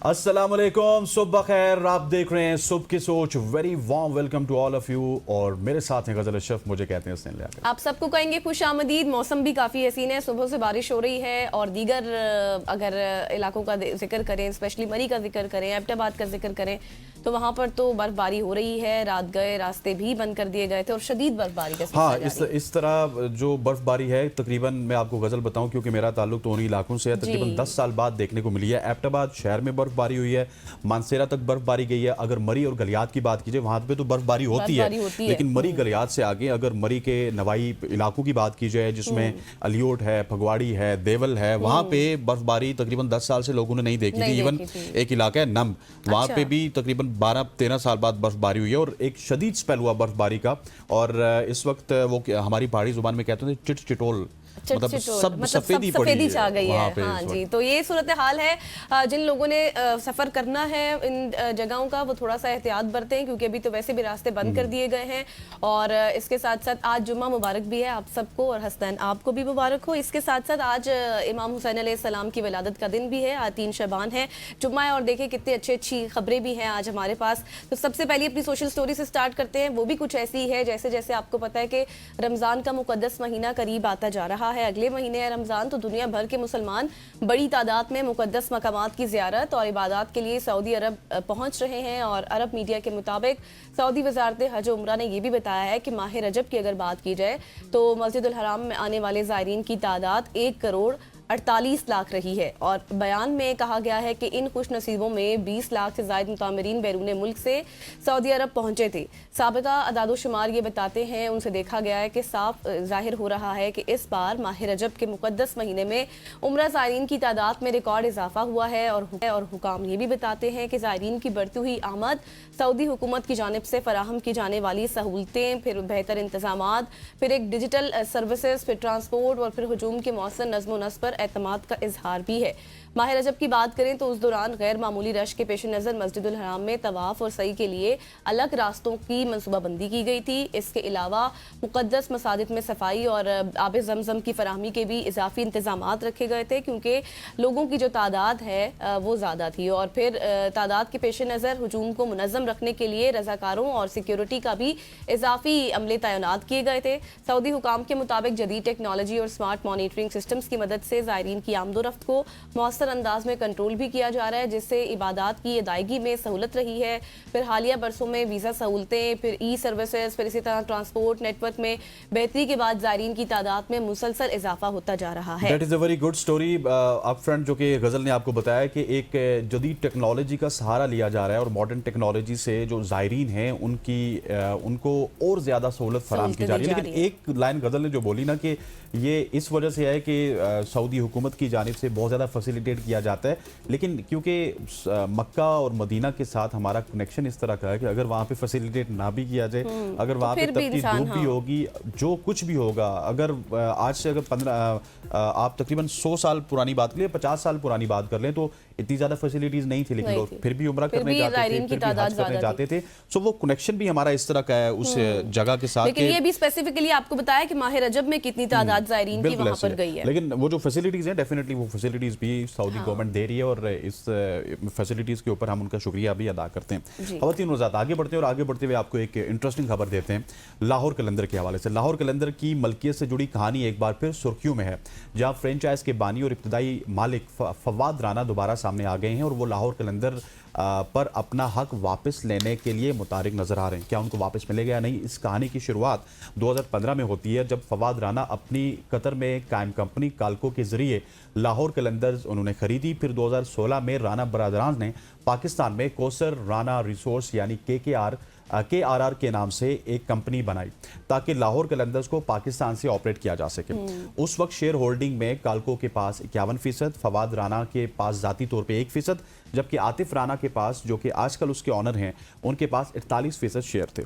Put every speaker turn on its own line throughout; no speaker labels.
अस्सलाम वालेकुम, सुबह खैर। आप देख रहे हैं सुबह की सोच। Very warm welcome to all of you. और मेरे साथ हैं गजल अशरफ, मुझे कहते हैं हसनैन लियाकत।
आप सबको कहेंगे खुश आमदीद। मौसम भी काफ़ी हसीन है, सुबह से बारिश हो रही है। और दीगर अगर इलाकों का जिक्र करें, स्पेशली मरी का जिक्र करें, एबटाबाद का जिक्र करें, तो वहाँ पर तो बर्फबारी हो रही है। रात गए रास्ते भी बंद कर दिए गए थे और शदीद बर्फबारी का
हाँ, इस तरह जो बर्फबारी है, तकरीबन मैं आपको गजल बताऊं क्योंकि मेरा ताल्लुक तो उन्हीं इलाकों से है, तकरीबन 10 साल बाद देखने को मिली है। एबटाबाद शहर में बर्फबारी हुई है, मानसेरा तक बर्फबारी गई है। अगर मरी और गलियात की बात कीजिए, वहां पे तो बर्फबारी होती है, लेकिन मरी गलियात से आगे अगर मरी के नवाई इलाकों की बात की जाए, जिसमें अलियोट है, फगवाड़ी है, देवल है, वहां पे बर्फबारी तकरीबन 10 साल से लोगों ने नहीं देखी थी। इवन एक इलाका है नम, वहां पे भी तकरीबन 12-13 साल बाद बर्फबारी हुई है और एक शदीद स्पेल हुआ बर्फबारी का। और इस वक्त वो हमारी पहाड़ी जुबान में कहते हैं चिट चिटोल, मतलब सब सफेदी छा गई है।
हाँ जी, तो ये सूरत हाल है। जिन लोगों ने सफ़र करना है इन जगहों का, वो थोड़ा सा एहतियात बरतें, क्योंकि अभी तो वैसे भी रास्ते बंद कर दिए गए हैं। और इसके साथ साथ आज जुम्मा मुबारक भी है आप सबको, और हसनैन आपको भी मुबारक हो। इसके साथ साथ आज इमाम हुसैन अलैहिस्सलाम की विलादत का दिन भी है। आज 3 शबान है, जुम्मा है, और देखें कितनी अच्छी खबरें भी हैं आज हमारे पास। तो सबसे पहले अपनी सोशल स्टोरी से स्टार्ट करते हैं। वो भी कुछ ऐसी है जैसे जैसे आपको पता है कि रमज़ान का मुक़द्दस महीना करीब आता जा रहा है। अगले महीने है रमज़ान, तो दुनिया भर के मुसलमान बड़ी तादाद में मुक़द्दस मकामात की ज़ियारत और इबादत के लिए सऊदी अरब पहुंच रहे हैं। और अरब मीडिया के मुताबिक सऊदी वज़ारत हज और उम्रा ने यह भी बताया है कि माह रजब की अगर बात की जाए तो मस्जिदुल हराम में आने वाले ज़ायरीन की तादाद 1 करोड़ 48 लाख रही है। और बयान में कहा गया है कि इन खुश नसीबों में 20 लाख से ज़ायद मुतामरीन बैरून मुल्क से सऊदी अरब पहुंचे थे। साबिका अदादोशुमार ये बताते हैं, उनसे देखा गया है कि साफ जाहिर हो रहा है कि इस बार माह रजब के मुक़द्दस महीने में उम्रा ज़ायरीन की तादाद में रिकॉर्ड इजाफा हुआ है। और हुकाम ये भी बताते हैं कि ज़ायरीन की बढ़ती हुई आमद, सऊदी हुकूमत की जानिब से फराहम की जाने वाली सहूलतें, फिर बेहतर इंतज़ामात, फिर एक डिजिटल सर्विसेज, फिर ट्रांसपोर्ट और फिर हुजूम के मौसम नज़्म नस्ब पर एतमाद का इजहार भी है। माह रजब की बात करें तो उस दौरान गैर मामूली रश के पेश नज़र मस्जिदुल हराम में तवाफ और सई के लिए अलग रास्तों की मनसूबाबंदी की गई थी। इसके अलावा मुक़द्दस मसाजिद में सफाई और आब ज़मज़म की फराहमी के भी इजाफी इंतज़ामात रखे गए थे, क्योंकि लोगों की जो तादाद है वो ज़्यादा थी। और फिर तादाद के पेश नज़र हुजूम को मुनज़्ज़म रखने के लिए रज़ाकारों और सिक्योरिटी का भी इजाफी अमले तैनात किए गए थे। सऊदी हुकाम के मुताबिक जदीद टेक्नोलॉजी और स्मार्ट मॉनिटरिंग सिस्टम्स की मदद से ज़ायरीन की आमदोरफ्त को मौसर अंदाज में कंट्रोल भी किया जा रहा है, जिससे इबादत की अदायगी में सहूलत रही है। फिर हालिया बरसों में वीज़ा सहूलतें, फिर ई सर्विसेज, फिर इसी तरह ट्रांसपोर्ट नेटवर्क में बेहतरी के बाद ज़ायरीन की तादाद में मुसलसल इजाफा होता जा रहा है।
That is a very good story up front, जो कि गज़ल ने आपको बताया कि एक जदीद टेक्नोलॉजी का सहारा लिया जा रहा है और मॉडर्न टेक्नोलॉजी से जो ज़ायरीन हैं उनको और ज़्यादा सहूलत फराहम की जा रही है। लेकिन एक लाइन गज़ल ने जो बोली ना कि ये इस वजह से है कि सऊदी हुकूमत की जानिब से बहुत ज़्यादा फैसिलिटेट किया जाता है, लेकिन क्योंकि मक्का और मदीना के साथ हमारा कनेक्शन इस तरह का है कि अगर वहाँ पे फैसिलिटेट ना भी किया जाए, अगर वहाँ पे तपती धूप भी होगी, जो कुछ भी होगा, अगर आज से अगर आप तकरीबन 100 साल पुरानी बात कर लें, 50 साल पुरानी बात कर लें, तो इतनी ज़्यादा फैसिलिटीज़ नहीं थी, लेकिन लोग फिर भी उम्रा करने जाते थे, फिर भी हज करने जाते थे। सो वो कनेक्शन भी हमारा इस तरह का है उस जगह के साथ।
लेकिन ये भी स्पेसिफिकली आपको बताया कि माह रजब में कितनी तादाद ज़ायरीन की वहाँ पर गई है।
लेकिन वो जो फैसिलिटीज़ हैं, डेफिनेटली वो फैसिलिटीज़ भी सऊदी गवर्नमेंट दे रही है और इस फैसिलिटीज़ के ऊपर हम उनका शुक्रिया भी अदा करते हैं। ख़वातीन वज़ात, आगे बढ़ते हैं और आगे बढ़ते हुए आपको एक इंटरेस्टिंग खबर देते हैं लाहौर कलंदर के हवाले से। लाहौर कलंदर की मलकियत से जुड़ी कहानी एक बार फिर सुर्खियों में है, जहाँ फ्रेंचाइज के बानी और इब्तदाई मालिक फवाद राना दोबारा सामने आ गए हैं और वो लाहौर कलंदर पर अपना हक वापस लेने के लिए मुतारिक नजर आ रहे हैं। क्या उनको वापस मिलेगा या नहीं? इस कहानी की शुरुआत 2015 में होती है, जब फवाद राना अपनी कतर में कायम कंपनी कालको के जरिए लाहौर कलंदर्स उन्होंने खरीदी। फिर 2016 में राना बरादरान ने पाकिस्तान में कोसर राना रिसोर्स यानी KRR के नाम से एक कंपनी बनाई ताकि लाहौर कलंदर्स को पाकिस्तान से ऑपरेट किया जा सके। उस वक्त शेयर होल्डिंग में कालको के पास 51%, फवाद राना के पास ज़ाती तौर पे 1%, जबकि आतिफ राना के पास, जो कि आजकल उसके ऑनर हैं, उनके पास 48% शेयर थे।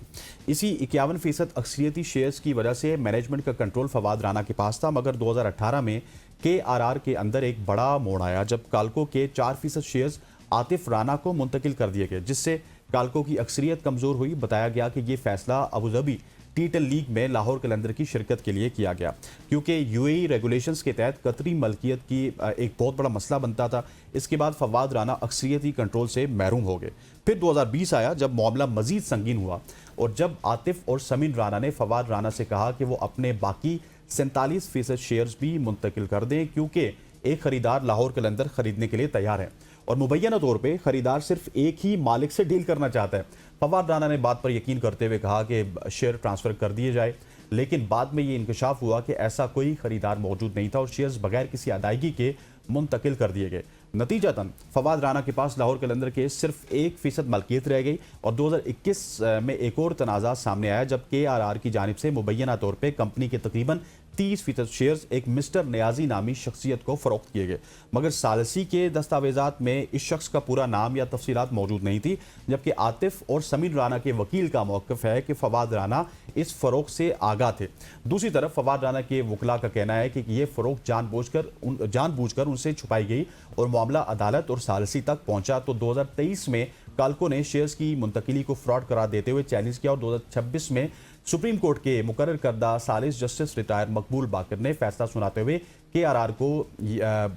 इसी 51% अक्सरियती शेयर्स की वजह से मैनेजमेंट का कंट्रोल फवाद राना के पास था। मगर 2018 में KRR के अंदर एक बड़ा मोड़ आया जब कालको के 4% शेयर्स आतिफ राना को मुंतकिल कर दिए गए, जिससे कालको की अक्सरियत कमज़ोर हुई। बताया गया कि ये फैसला अबू धाबी T10 लीग में लाहौर कलंदर की शिरकत के लिए किया गया, क्योंकि UAE रेगुलेशंस के तहत कतरी मलकियत की एक बहुत बड़ा मसला बनता था। इसके बाद फवाद राना अक्सरियती कंट्रोल से महरूम हो गए। फिर 2020 आया जब मामला मजीद संगीन हुआ और जब आतिफ और समीन राना ने फवाद राना से कहा कि वो अपने बाकी 47% शेयर्स भी मुंतकिल कर दें, क्योंकि एक खरीदार लाहौर कलंदर खरीदने के लिए तैयार है और मुबैना तौर पे खरीदार सिर्फ एक ही मालिक से डील करना चाहता है। फवाद राना ने बात पर यकीन करते हुए कहा कि शेयर ट्रांसफ़र कर दिए जाए, लेकिन बाद में ये इंकशाफ हुआ कि ऐसा कोई खरीदार मौजूद नहीं था और शेयर्स बगैर किसी अदायगी के मुंतकिल कर दिए गए। नतीजतन फवाद राना के पास लाहौर कलंदर के सिर्फ 1% मलकियत रह गई और 2021 में एक और तनाज़ा सामने आया जब KRR की जानिब से मुबैना तौर पर कंपनी के तकरीबन 30% शेयर्स एक मिस्टर नियाजी नामी शख्सियत को फरोख्त किए गए, मगर सालसी के दस्तावेजात में इस शख्स का पूरा नाम या तफसीलात मौजूद नहीं थी, जबकि आतिफ और समीर राना के वकील का मौक़िफ़ है कि फवाद राना इस फ़रोख्त से आगाह थे। दूसरी तरफ फवाद राना के वकला का कहना है कि ये फ़रोख्त जानबूझकर उनसे छुपाई गई और मामला अदालत और सालसी तक पहुंचा तो 2023 में काल्को ने शेयर्स की मुंतकिली को फ्रॉड करार देते हुए चैलेंज किया और 2026 में सुप्रीम कोर्ट के मुकर्रर करदा सालिस जस्टिस रिटायर मकबूल बाकर ने फैसला सुनाते हुए KRR को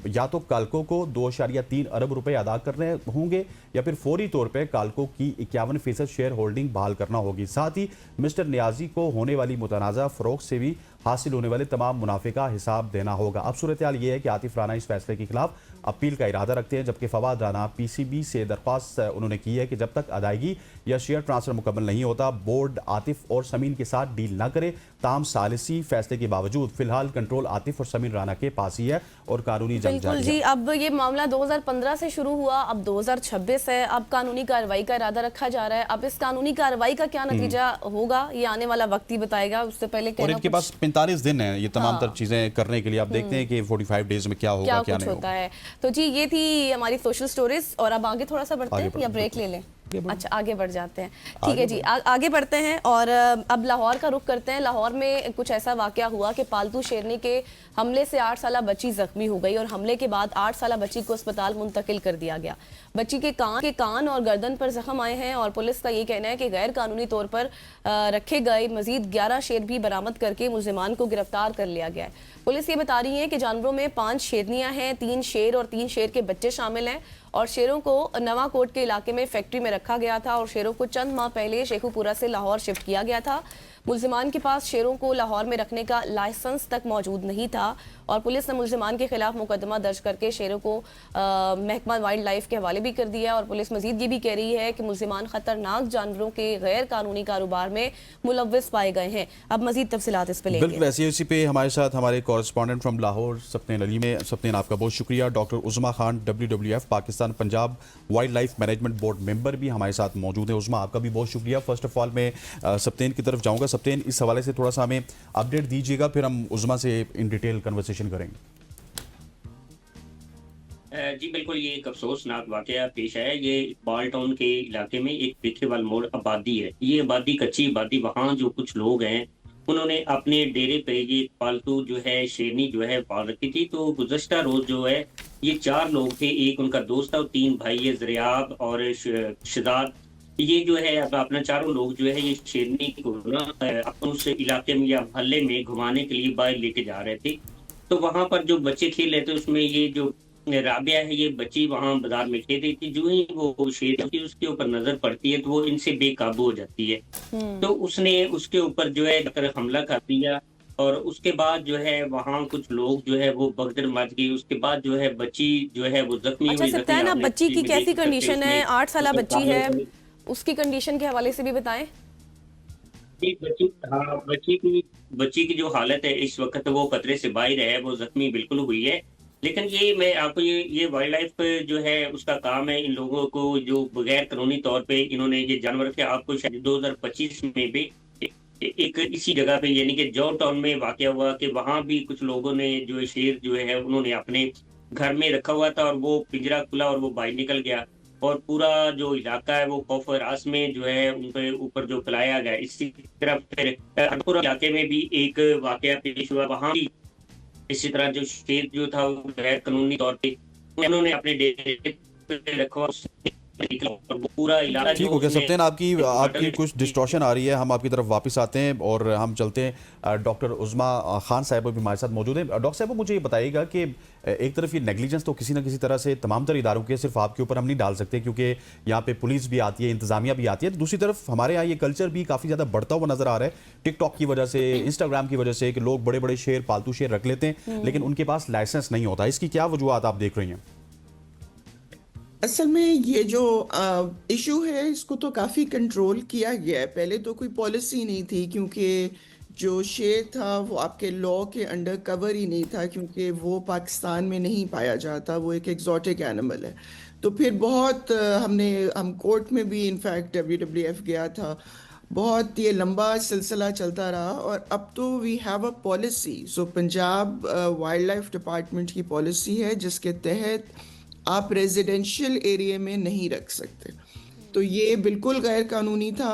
या तो काल्को को 2.3 अरब रुपए अदा करने होंगे या फिर फौरी तौर पर काल्को की 51% शेयर होल्डिंग बहाल करना होगी। साथ ही मिस्टर नियाजी को होने वाली मुतनाज़ा फ़रोख्त से भी हासिल होने वाले तमाम मुनाफे का हिसाब देना होगा। अब सूरत हाल ये है कि आतिफ राना इस फैसले के खिलाफ अपील का इरादा रखते हैं, जबकि फवाद राना PCB से दरख्वास्त उन्होंने की है कि जब तक अदायगी या शेयर ट्रांसफर मुकम्मल नहीं होता बोर्ड आतिफ और समीन के साथ डील न करे। ताम सालिसी फैसले के बावजूद फिलहाल कंट्रोल आतिफ और समीन राना के पास ही है और कानूनी जंग जारी है।
जी, अब ये मामला 2015 से शुरू हुआ, अब 2026 है, अब कानूनी कार्रवाई का इरादा रखा जा रहा है। अब इस कानूनी कार्रवाई का क्या नतीजा होगा ये आने वाला वक्त ही बताएगा। उससे पहले
और इनके पास 45 दिन है ये तमाम तर चीजें करने के लिए। आप देखते हैं कि 45 डेज में क्या होगा क्या नहीं होता
है। तो जी ये थी हमारी सोशल स्टोरीज और अब आगे थोड़ा सा बढ़ते हैं या ब्रेक ले लें? अच्छा, आगे बढ़ जाते हैं। ठीक है जी, आगे बढ़ते हैं और अब लाहौर का रुख करते हैं। लाहौर में कुछ ऐसा वाकया हुआ कि पालतू शेरनी के हमले से 8 साला बच्ची जख्मी हो गई और हमले के बाद 8 साला बच्ची को अस्पताल मुंतकिल कर दिया गया। बच्ची के कान और गर्दन पर जख्म आए हैं और पुलिस का ये कहना है कि गैर कानूनी तौर पर रखे गए मजीद 11 शेर भी बरामद करके मुलजिमान को गिरफ्तार कर लिया गया है। पुलिस ये बता रही है कि जानवरों में 5 शेरनियां हैं, 3 शेर और 3 शेर के बच्चे शामिल हैं और शेरों को नवाकोट के इलाके में फैक्ट्री में रखा गया था और शेरों को चंद माह पहले शेखुपुरा से लाहौर शिफ्ट किया गया था। मुलजिमान के पास शेरों को लाहौर में रखने का लाइसेंस तक मौजूद नहीं था और पुलिस ने मुलजिमान के खिलाफ मुकदमा दर्ज करके शेरों को महकमा वाइल्ड लाइफ के हवाले भी कर दिया और पुलिस मजीद ये भी कह रही है कि मुलजिमान खतरनाक जानवरों के गैर कानूनी कारोबार में मुलव्विस पाए गए हैं। अब मजीद तफसीलात इस पे लेंगे।
बिल्कुल ऐसी इसी पे हमारे साथ हमारे कॉरेस्पॉन्डेंट फ्रॉम लाहौर सप्तेन अली में। सप्तेन, आपका बहुत शुक्रिया। Doctor Uzma Khan WWF Pakistan Punjab wildlife management board member भी हमारे साथ मौजूद है। उज़मा, आपका भी बहुत शुक्रिया। फर्स्ट ऑफ ऑल मैं सप्तेन की तरफ जाऊँगा। सप्तेन, इस हवाले से थोड़ा सा हमें अपडेट दीजिएगा, फिर हम उज़मा से इन डिटेल कन्वर्सेशन करेंगे।
जी बिल्कुल, ये एक अफसोसनाक वाकया पेश आया। ये इकबाल टाउन के इलाके में एक बिखेवाल मोड़ आबादी है। ये आबादी कच्ची आबादी, वहाँ जो कुछ लोग हैं उन्होंने अपने डेरे पे ये पालतू जो है शेरनी जो है पाल रखी थी। तो गुज़श्ता रोज जो है ये 4 लोग थे, एक उनका दोस्त था और 3 भाई है, ज़रियाब और शदाद। ये जो है अपना चारों लोग जो है ये शेरनी को ना अपने उस इलाके में या मोहल्ले में घुमाने के लिए बाहर लेके जा रहे थे। तो वहां पर जो बच्चे खेल रहे थे उसमें ये जो राबिया है ये बच्ची वहां बाजार में खेल रही थी। जो ही वो शेर की उसके ऊपर नजर पड़ती है तो वो इनसे बेकाबू हो जाती है। तो उसने उसके ऊपर जो है हमला कर दिया और उसके बाद जो है वहाँ कुछ लोग जो है वो भगदड़ मच गई। उसके बाद जो है बच्ची जो है वो जख्मी हुई।
अच्छा सकता है ना, बच्ची की कैसी कंडीशन है? 8 साला बच्ची है, उसकी कंडीशन के हवाले से भी बताएं।
बच्ची की जो हालत है इस वक्त वो खतरे से बाहर है, वो जख्मी बिल्कुल हुई है। लेकिन ये मैं आपको ये वाइल्ड लाइफ जो है उसका काम है इन लोगों को जो बगैर कानूनी तौर पे इन्होंने ये जानवर के, आपको शायद 2025 में भी एक इसी जगह पे यानी कि जॉर्ज टाउन में वाकया हुआ कि वहां भी कुछ लोगों ने जो शेर जो है उन्होंने अपने घर में रखा हुआ था और वो पिंजरा खुला और वो बाहर निकल गया और पूरा जो इलाका है वो खौफ रास में जो है उनके ऊपर जो फैलाया गया। इसी तरह फिर इलाके में भी एक वाकया पेश हुआ, वहां भी इसी तरह जो शेर जो था वो गैर कानूनी तौर पे उन्होंने अपने डेरे पे रखा निकला और वो पूरा इलाका
ठीक
जो
हो गया
उसने
सप्तेन, आपकी कुछ डिस्टॉर्शन आ रही है, हम आपकी तरफ वापस आते हैं और हम चलते हैं। डॉक्टर उज़मा खान साहब भी हमारे साथ मौजूद हैं। डॉक्टर साहब मुझे ये बताइएगा कि एक तरफ ये नेग्लिजेंस तो किसी ना किसी तरह से तमाम तर इदारों के, सिर्फ आपके ऊपर हम नहीं डाल सकते क्योंकि यहाँ पे पुलिस भी आती है, इंतजामिया भी आती है। दूसरी तरफ हमारे यहाँ ये कल्चर भी काफ़ी ज़्यादा बढ़ता हुआ नजर आ रहा है टिकटॉक की वजह से, इंस्टाग्राम की वजह से, कि लोग बड़े बड़े शेर, पालतू शेर रख लेते हैं लेकिन उनके पास लाइसेंस नहीं होता। इसकी क्या वजूहत आप देख रही हैं?
असल में ये जो इशू है इसको तो काफ़ी कंट्रोल किया गया है। पहले तो कोई पॉलिसी नहीं थी क्योंकि जो शेर था वो आपके लॉ के अंडर कवर ही नहीं था, क्योंकि वो पाकिस्तान में नहीं पाया जाता, वो एक एग्जॉटिक एनिमल है। तो फिर बहुत हम कोर्ट में भी इनफैक्ट WWF गया था, बहुत ये लंबा सिलसिला चलता रहा और अब तो we have a policy. So Punjab wildlife department की पॉलिसी है जिसके तहत आप रेजिडेंशियल एरिया में नहीं रख सकते। तो ये बिल्कुल गैर कानूनी था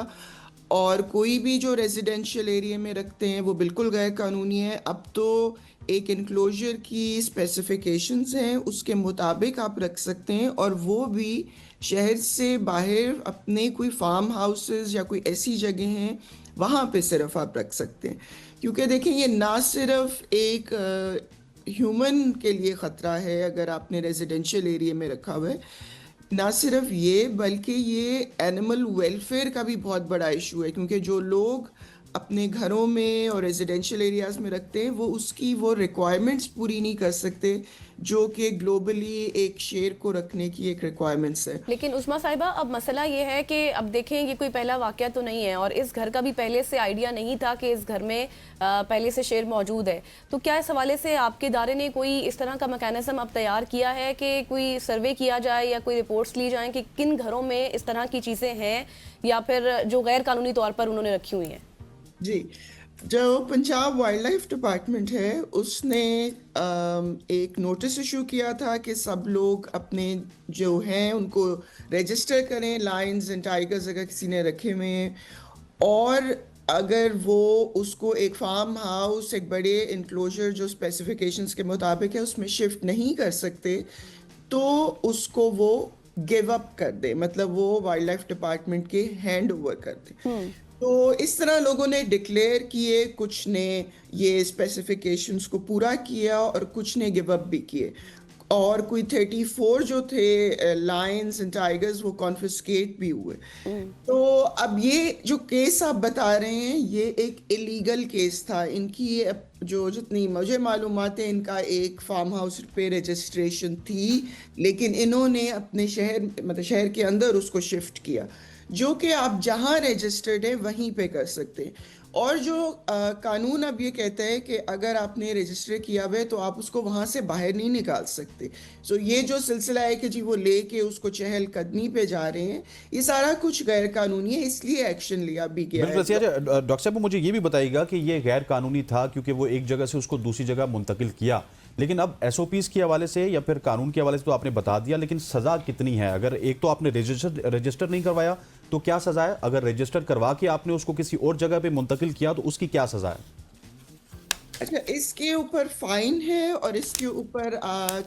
और कोई भी जो रेजिडेंशियल एरिया में रखते हैं वो बिल्कुल गैर कानूनी है। अब तो एक इनक्लोजर की स्पेसिफिकेशंस हैं, उसके मुताबिक आप रख सकते हैं और वो भी शहर से बाहर अपने कोई फार्म हाउसेस या कोई ऐसी जगह हैं वहाँ पे सिर्फ आप रख सकते हैं। क्योंकि देखें ये ना सिर्फ एक ह्यूमन के लिए ख़तरा है अगर आपने रेजिडेंशियल एरिया में रखा हुआ है, ना सिर्फ ये बल्कि ये एनिमल वेलफेयर का भी बहुत बड़ा इशू है, क्योंकि जो लोग अपने घरों में और रेजिडेंशियल एरियाज़ में रखते हैं वो रिक्वायरमेंट्स पूरी नहीं कर सकते जो कि ग्लोबली एक शेर को रखने की एक रिक्वायरमेंट्स है।
लेकिन उस्मा साहिबा, अब मसला ये है कि अब देखें ये कोई पहला वाकया तो नहीं है और इस घर का भी पहले से आइडिया नहीं था कि इस घर में पहले से शेर मौजूद है। तो क्या इस हवाले से आपके इदारे ने कोई इस तरह का मैकेनिज्म अब तैयार किया है कि कोई सर्वे किया जाए या कोई रिपोर्ट्स ली जाएं कि किन घरों में इस तरह की चीज़ें हैं या फिर जो गैर कानूनी तौर पर उन्होंने रखी हुई हैं?
जी, जो पंजाब वाइल्ड लाइफ डिपार्टमेंट है उसने एक नोटिस इशू किया था कि सब लोग अपने जो हैं उनको रजिस्टर करें, लायंस एंड टाइगर्स अगर किसी ने रखे हुए हैं, और अगर वो उसको एक फार्म हाउस, एक बड़े इंक्लोजर जो स्पेसिफिकेशंस के मुताबिक है उसमें शिफ्ट नहीं कर सकते तो उसको वो गिव अप कर दे, मतलब वो वाइल्ड लाइफ डिपार्टमेंट के हैंड ओवर कर दे। तो इस तरह लोगों ने डिक्लेयर किए, कुछ ने ये स्पेसिफिकेशंस को पूरा किया और कुछ ने गिव अप भी किए, और कोई 34 जो थे लायंस एंड टाइगर्स वो कॉन्फिस्केट भी हुए। तो अब ये जो केस आप बता रहे हैं ये एक इलीगल केस था। इनकी जो जितनी मुझे मालूमात है इनका एक फार्म हाउस पे रजिस्ट्रेशन थी, लेकिन इन्होंने अपने शहर मतलब शहर के अंदर उसको शिफ्ट किया, जो कि आप जहां रजिस्टर्ड है वहीं पे कर सकते हैं। और जो कानून अब ये कहता है कि अगर आपने रजिस्टर किया हुआ है तो आप उसको वहां से बाहर नहीं निकाल सकते। सो ये जो सिलसिला है कि जी वो लेके उसको चहल कदमी पे जा रहे हैं, ये सारा कुछ गैर कानूनी है, इसलिए एक्शन लिया भी गया है।
डॉक्टर साहब मुझे ये भी बताइएगा कि ये गैर कानूनी था क्योंकि वो एक जगह से उसको दूसरी जगह मुंतकिल किया, लेकिन अब SOPs के हवाले से या फिर कानून के हवाले से तो आपने बता दिया, लेकिन सज़ा कितनी है? अगर एक तो आपने रजिस्टर नहीं करवाया तो क्या सज़ा है, अगर रजिस्टर करवा के आपने उसको किसी और जगह पे मुंतकिल किया तो उसकी क्या सज़ा है?
अच्छा, इसके ऊपर फाइन है और इसके ऊपर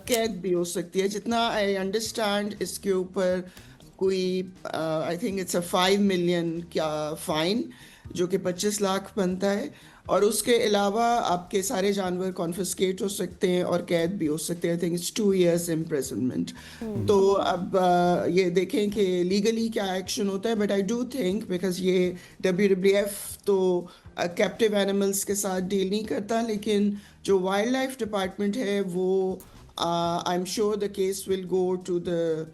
कैद भी हो सकती है। जितना आई अंडरस्टैंड इसके ऊपर कोई आई थिंक इट्स 5 मिलियन का फाइन जो कि 25 लाख बनता है, और उसके अलावा आपके सारे जानवर कॉन्फिस्केट हो सकते हैं और कैद भी हो सकते हैं। I think it's 2 years imprisonment. तो अब ये देखें कि लीगली क्या एक्शन होता है, but I do think because ये WWF तो कैप्टिव एनिमल्स के साथ डील नहीं करता, लेकिन जो वाइल्ड लाइफ डिपार्टमेंट है वो I am sure the case will go to the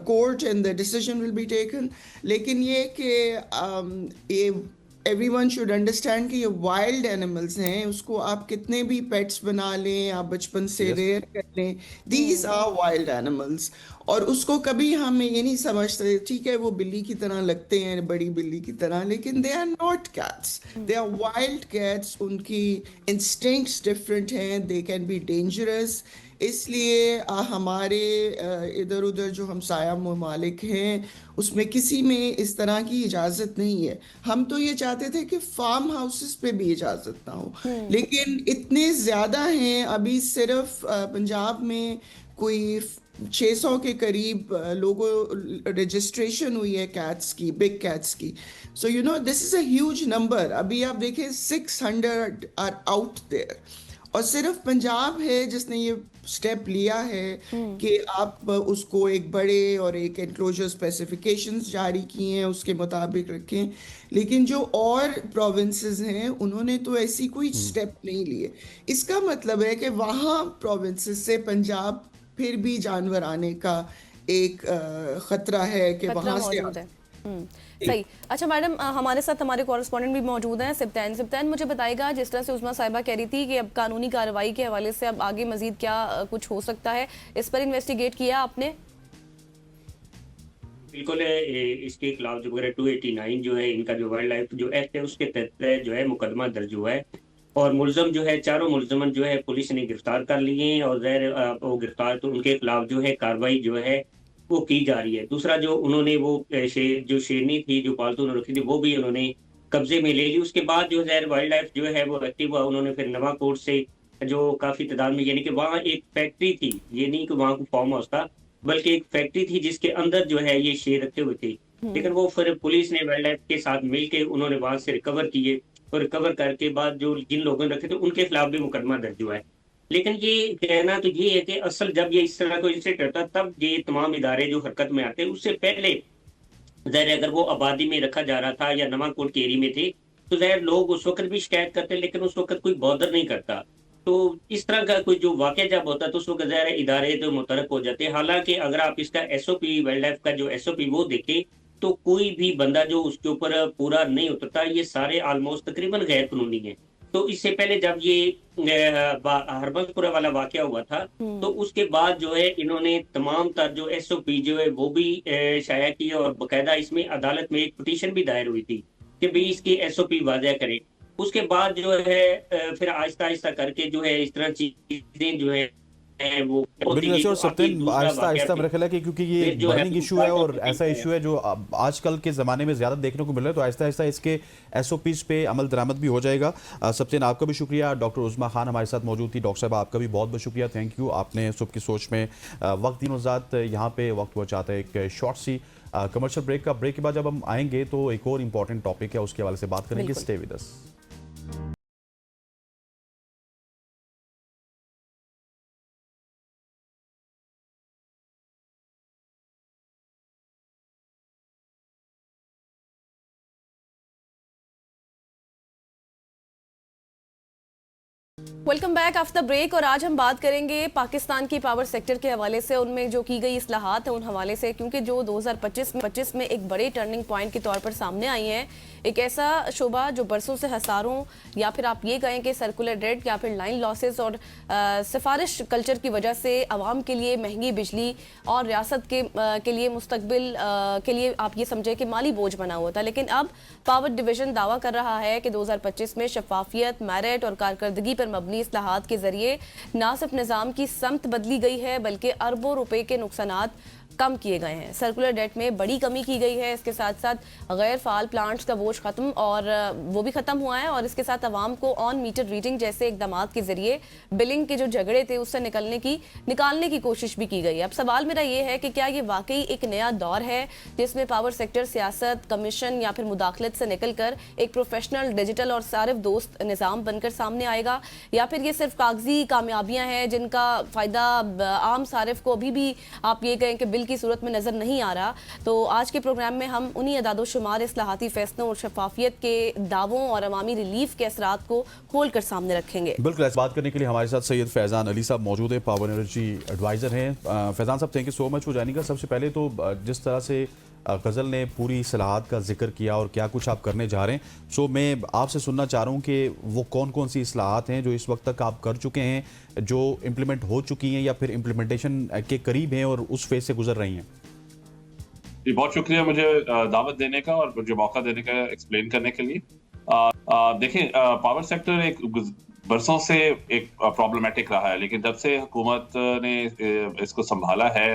court and the decision will be taken. लेकिन ये कि ये everyone should understand कि ये वाइल्ड एनिमल्स हैं, उसको आप कितने भी पेट्स बना लें, आप बचपन से रेयर कर लें, दीज आर वाइल्ड एनिमल्स। और उसको कभी हम ये नहीं समझते, ठीक है वो बिल्ली की तरह लगते हैं, बड़ी बिल्ली की तरह, लेकिन they are not cats, they are wild cats. उनकी इंस्टिंक्ट्स डिफरेंट हैं, दे कैन बी डेंजरस। इसलिए हमारे इधर उधर जो हमसाया ममालिक हैं उसमें किसी में इस तरह की इजाज़त नहीं है। हम तो ये चाहते थे कि फार्म हाउसेस पे भी इजाज़त ना हो, लेकिन इतने ज़्यादा हैं। अभी सिर्फ पंजाब में कोई 600 के करीब लोगों रजिस्ट्रेशन हुई है कैट्स की, बिग कैट्स की. So you know this is a huge number. अभी आप देखें 600 आर आउट देयर, और सिर्फ पंजाब है जिसने ये स्टेप लिया है कि आप उसको एक बड़े और एक एनक्लोजर स्पेसिफिकेशंस जारी किए हैं, उसके मुताबिक रखें. लेकिन जो और प्रोविंसेस हैं उन्होंने तो ऐसी कोई स्टेप नहीं लिए. इसका मतलब है कि वहाँ प्रोविंसेस से पंजाब फिर भी जानवर आने का एक खतरा है कि
खतरा
वहाँ से
मौजूद है. सही. अच्छा मैडम, हमारे साथ हमारे कॉरेस्पॉन्डेंट भी मौजूद हैं, सिप्तान मुझे बताएगा, जिस तरह से उस्मा साहिबा कह रही थी कि अब कानूनी कार्रवाई के हवाले से अब आगे मजीद क्या कुछ हो सकता है, इस पर इन्वेस्टिगेट किया आपने?
बिल्कुल इसके खिलाफ जो 289 जो है इनका जो वाइल्ड लाइफ जो एक्ट है उसके तहत जो है मुकदमा दर्ज हुआ है, और मुलजम जो है चारों मुलजमन जो है पुलिस ने गिरफ्तार कर लिए हैं, और वो गिरफ्तार तो उनके खिलाफ जो है कार्रवाई जो है वो की जा रही है. दूसरा जो उन्होंने वो जो शेरनी थी जो पालतू उन्होंने रखी थी वो भी उन्होंने कब्जे में ले ली. उसके बाद जो है वाइल्ड लाइफ जो है वो एक्टिव हुआ. उन्होंने फिर नवा कोर्ट से जो काफी तादाद में, यानी कि वहाँ एक फैक्ट्री थी, ये नहीं कि वहाँ को फार्म हाउस था, बल्कि एक फैक्ट्री थी जिसके अंदर जो है ये शेर रखे हुए थे. लेकिन वो फिर पुलिस ने वाइल्ड लाइफ के साथ मिलकर उन्होंने वहां से रिकवर किए, और रिकवर करके बाद जो जिन लोगों ने रखे थे उनके खिलाफ भी मुकदमा दर्ज हुआ है. लेकिन ये कहना तो ये है कि असल जब ये इस तरह को इंसिडेंट करता तब ये तमाम इदारे जो हरकत में आते हैं, उससे पहले ज़ाहिर अगर वो आबादी में रखा जा रहा था या नवाकोट के एरिया में थे तो ज़ाहिर लोग उस वक्त भी शिकायत करते, लेकिन उस वक्त कोई बॉदर नहीं करता. तो इस तरह का कोई जो वाक़या जब होता है तो उस वक्त ज़ाहिर इदारे तो मुतरक हो जाते हैं. हालांकि अगर आप इसका SOP वाइल्ड लाइफ का जो SOP वो देखें तो कोई भी बंदा जो उसके ऊपर पूरा नहीं उतरता, ये सारे ऑलमोस्ट तकरीबन गैर कानूनी हैं. तो इससे पहले जब ये हरबंसपुरा वाला वाकया हुआ था तो उसके बाद जो है इन्होंने तमाम तर जो SOP जो है वो भी शाया की, और बाकायदा इसमें अदालत में एक पिटीशन भी दायर हुई थी कि भाई इसकी SOP वाज़ह करें. उसके बाद जो है फिर आहिस्ता आहिस्ता करके जो है इस तरह चीजें जो है वो
बिल्कुल सत्यन, आहिस्ता आहिस्ता मेरा ख्याल है कि क्योंकि ये बर्निंग इशू है और ऐसा इशू है जो आजकल के ज़माने में ज़्यादा देखने को मिल रहा है, तो आहिस्ता आहिस्ता इसके SOPs पे अमल दरामद भी हो जाएगा. सत्यन आपका भी शुक्रिया. डॉक्टर उस्मा खान हमारे साथ मौजूद थी. डॉक्टर साहब आपका भी बहुत बहुत शुक्रिया, थैंक यू. आपने सुबह की सोच में वक्त दिनों ज़ात यहाँ पे वक्त पहुँचाता है. एक शॉर्ट सी कमर्शियल ब्रेक का ब्रेक के बाद जब हम आएंगे तो एक और इम्पॉर्टेंट टॉपिक है उसके हवाले से बात करेंगे. Stay with us.
Welcome back after break. और आज हम बात करेंगे पाकिस्तान की पावर सेक्टर के हवाले से, उनमें जो की गई इस्लाहात है उन हवाले से, क्योंकि जो 2025 में एक बड़े टर्निंग पॉइंट के तौर पर सामने आई है. एक ऐसा शोबा जो बरसों से हसारों या फिर आप ये कहें कि सर्कुलर डेट या फिर लाइन लॉसेस और सिफारिश कल्चर की वजह से आवाम के लिए महंगी बिजली और रियासत के लिए मुस्तकबिल के लिए आप ये समझे कि माली बोझ बना हुआ था. लेकिन अब पावर डिवीजन दावा कर रहा है कि 2025 में शफाफियत, मेरिट और कारकर्दगी पर मबनी इस्लाहात के जरिए ना सिर्फ निज़ाम की समत बदली गई है बल्कि अरबों रुपए के नुकसानात कम किए गए हैं. सर्कुलर डेट में बड़ी कमी की गई है. इसके साथ साथ गैर फाल प्लांट्स का बोझ खत्म और वो भी खत्म हुआ है, और इसके साथ आवाम को ऑन मीटर रीडिंग जैसे इकदाम के जरिए बिलिंग के जो झगड़े थे उससे निकालने की कोशिश भी की गई है. अब सवाल मेरा ये है कि क्या ये वाकई एक नया दौर है जिसमें पावर सेक्टर सियासत, कमीशन या फिर मुदाखलत से निकल कर एक प्रोफेशनल, डिजिटल और सारिफ दोस्त निज़ाम बनकर सामने आएगा, या फिर ये सिर्फ कागजी कामयाबियां हैं जिनका फ़ायदा आम सारिफ को अभी भी आप ये कहें कि बिल की सूरत में नजर नहीं आ रहा. तो आज के प्रोग्राम में हम उन्हीं अदादो शुमार, इस्लाहाती फैसलों और शफाफियत के दावों और अवामी रिलीफ के असरात को खोल कर सामने रखेंगे.
बिल्कुल, इस बात करने के लिए हमारे साथ सैयद फैज़ान अली साहब मौजूद है, पावर एनर्जी एडवाइज़र हैं. फैज़ान साहब, thank you so much for joining us. सबसे पहले तो जिस तरह से गज़ल ने पूरी इस्लाहात का जिक्र किया और क्या कुछ आप करने जा रहे हैं, सो मैं आपसे सुनना चाह रहा हूँ कि वो कौन कौन सी इस्लाहात हैं जो इस वक्त तक आप कर चुके हैं, जो इम्प्लीमेंट हो चुकी हैं या फिर इम्प्लीमेंटेशन के करीब हैं और उस फेज से गुजर रही हैं.
जी, बहुत शुक्रिया मुझे दावत देने का और मुझे मौका देने का एक्सप्लेन करने के लिए. देखें, पावर सेक्टर एक बरसों से एक प्रॉब्लमेटिक रहा है, लेकिन जब से हुकूमत ने इसको संभाला है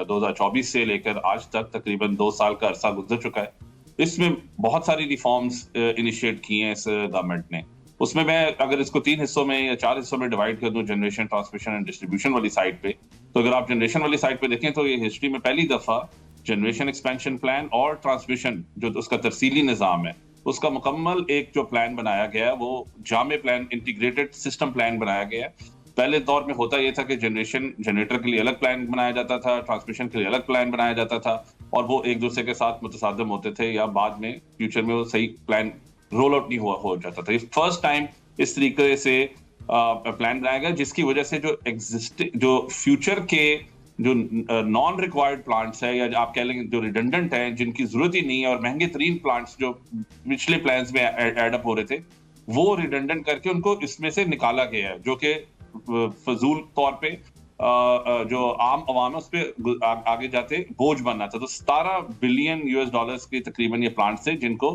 2024 से लेकर आज तक तकरीबन 2 साल का अरसा गुजर चुका है. इसमें बहुत सारी रिफॉर्म्स इनिशिएट किए हैं इस गवर्नमेंट ने. اس میں میں اگر اس کو 3 حصوں میں یا 4 حصوں میں ڈیوائڈ کر دوں، جنریشن، ٹرانسمیشن اینڈ ڈسٹریبیوشن والی سائڈ پہ، تو اگر آپ جنریشن والی سائڈ پہ دیکھیں تو یہ ہسٹری میں پہلی دفعہ جنریشن ایکسپینشن پلان اور ٹرانسمیشن جو اس کا ترسیلی نظام ہے اس کا مکمل ایک جو پلان بنایا گیا ہے وہ جامع پلان، انٹیگریٹڈ سسٹم پلان بنایا گیا ہے. پہلے دور میں ہوتا یہ تھا کہ جنریٹر کے لیے الگ پلان بنایا جاتا تھا، ٹرانسمیشن کے لیے الگ پلان بنایا جاتا تھا، اور وہ ایک دوسرے کے ساتھ متصادم ہوتے تھے، یا بعد میں فیوچر میں وہ صحیح پلان رول آؤٹ نہیں ہو جاتا تھا. فرسٹ ٹائم اس طریقے سے پلان بنایا گیا جس کی وجہ سے جو فیوچر کے جو نان ریکوائرڈ پلانٹس ہے، یا آپ کہہ لیں جو ریڈنڈنٹ ہیں، جن کی ضرورت ہی نہیں ہے، اور مہنگے ترین پلانٹس جو پچھلے پلانس میں ایڈ اپ ہو رہے تھے، وہ ریڈنڈنٹ کر کے ان کو اس میں سے نکالا گیا ہے، جو کہ فضول طور پہ جو عام عوام ہے اس پہ آگے جاتے بوجھ بننا تھا. تو 17 بلین $US کے تقریباً یہ پلانٹس تھے جن کو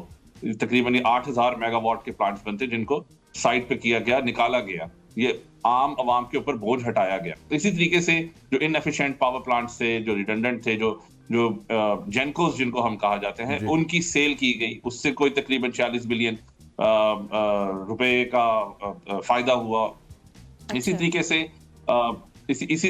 تقریباً 8,000 میگا واٹ کے پلانٹس بنتے جن کو سائٹ پہ کیا گیا، نکالا گیا، یہ عام عوام کے اوپر بوجھ ہٹایا گیا. تو اسی طریقے سے جو ان ایفیشینٹ پاور پلانٹس تھے، جو ریڈنڈنٹ تھے، جو جینکوز جن کو ہم کہا جاتے ہیں، ان کی سیل کی گئی، اس سے کوئی تقریباً 40 بلین روپے کا فائدہ ہوا. اسی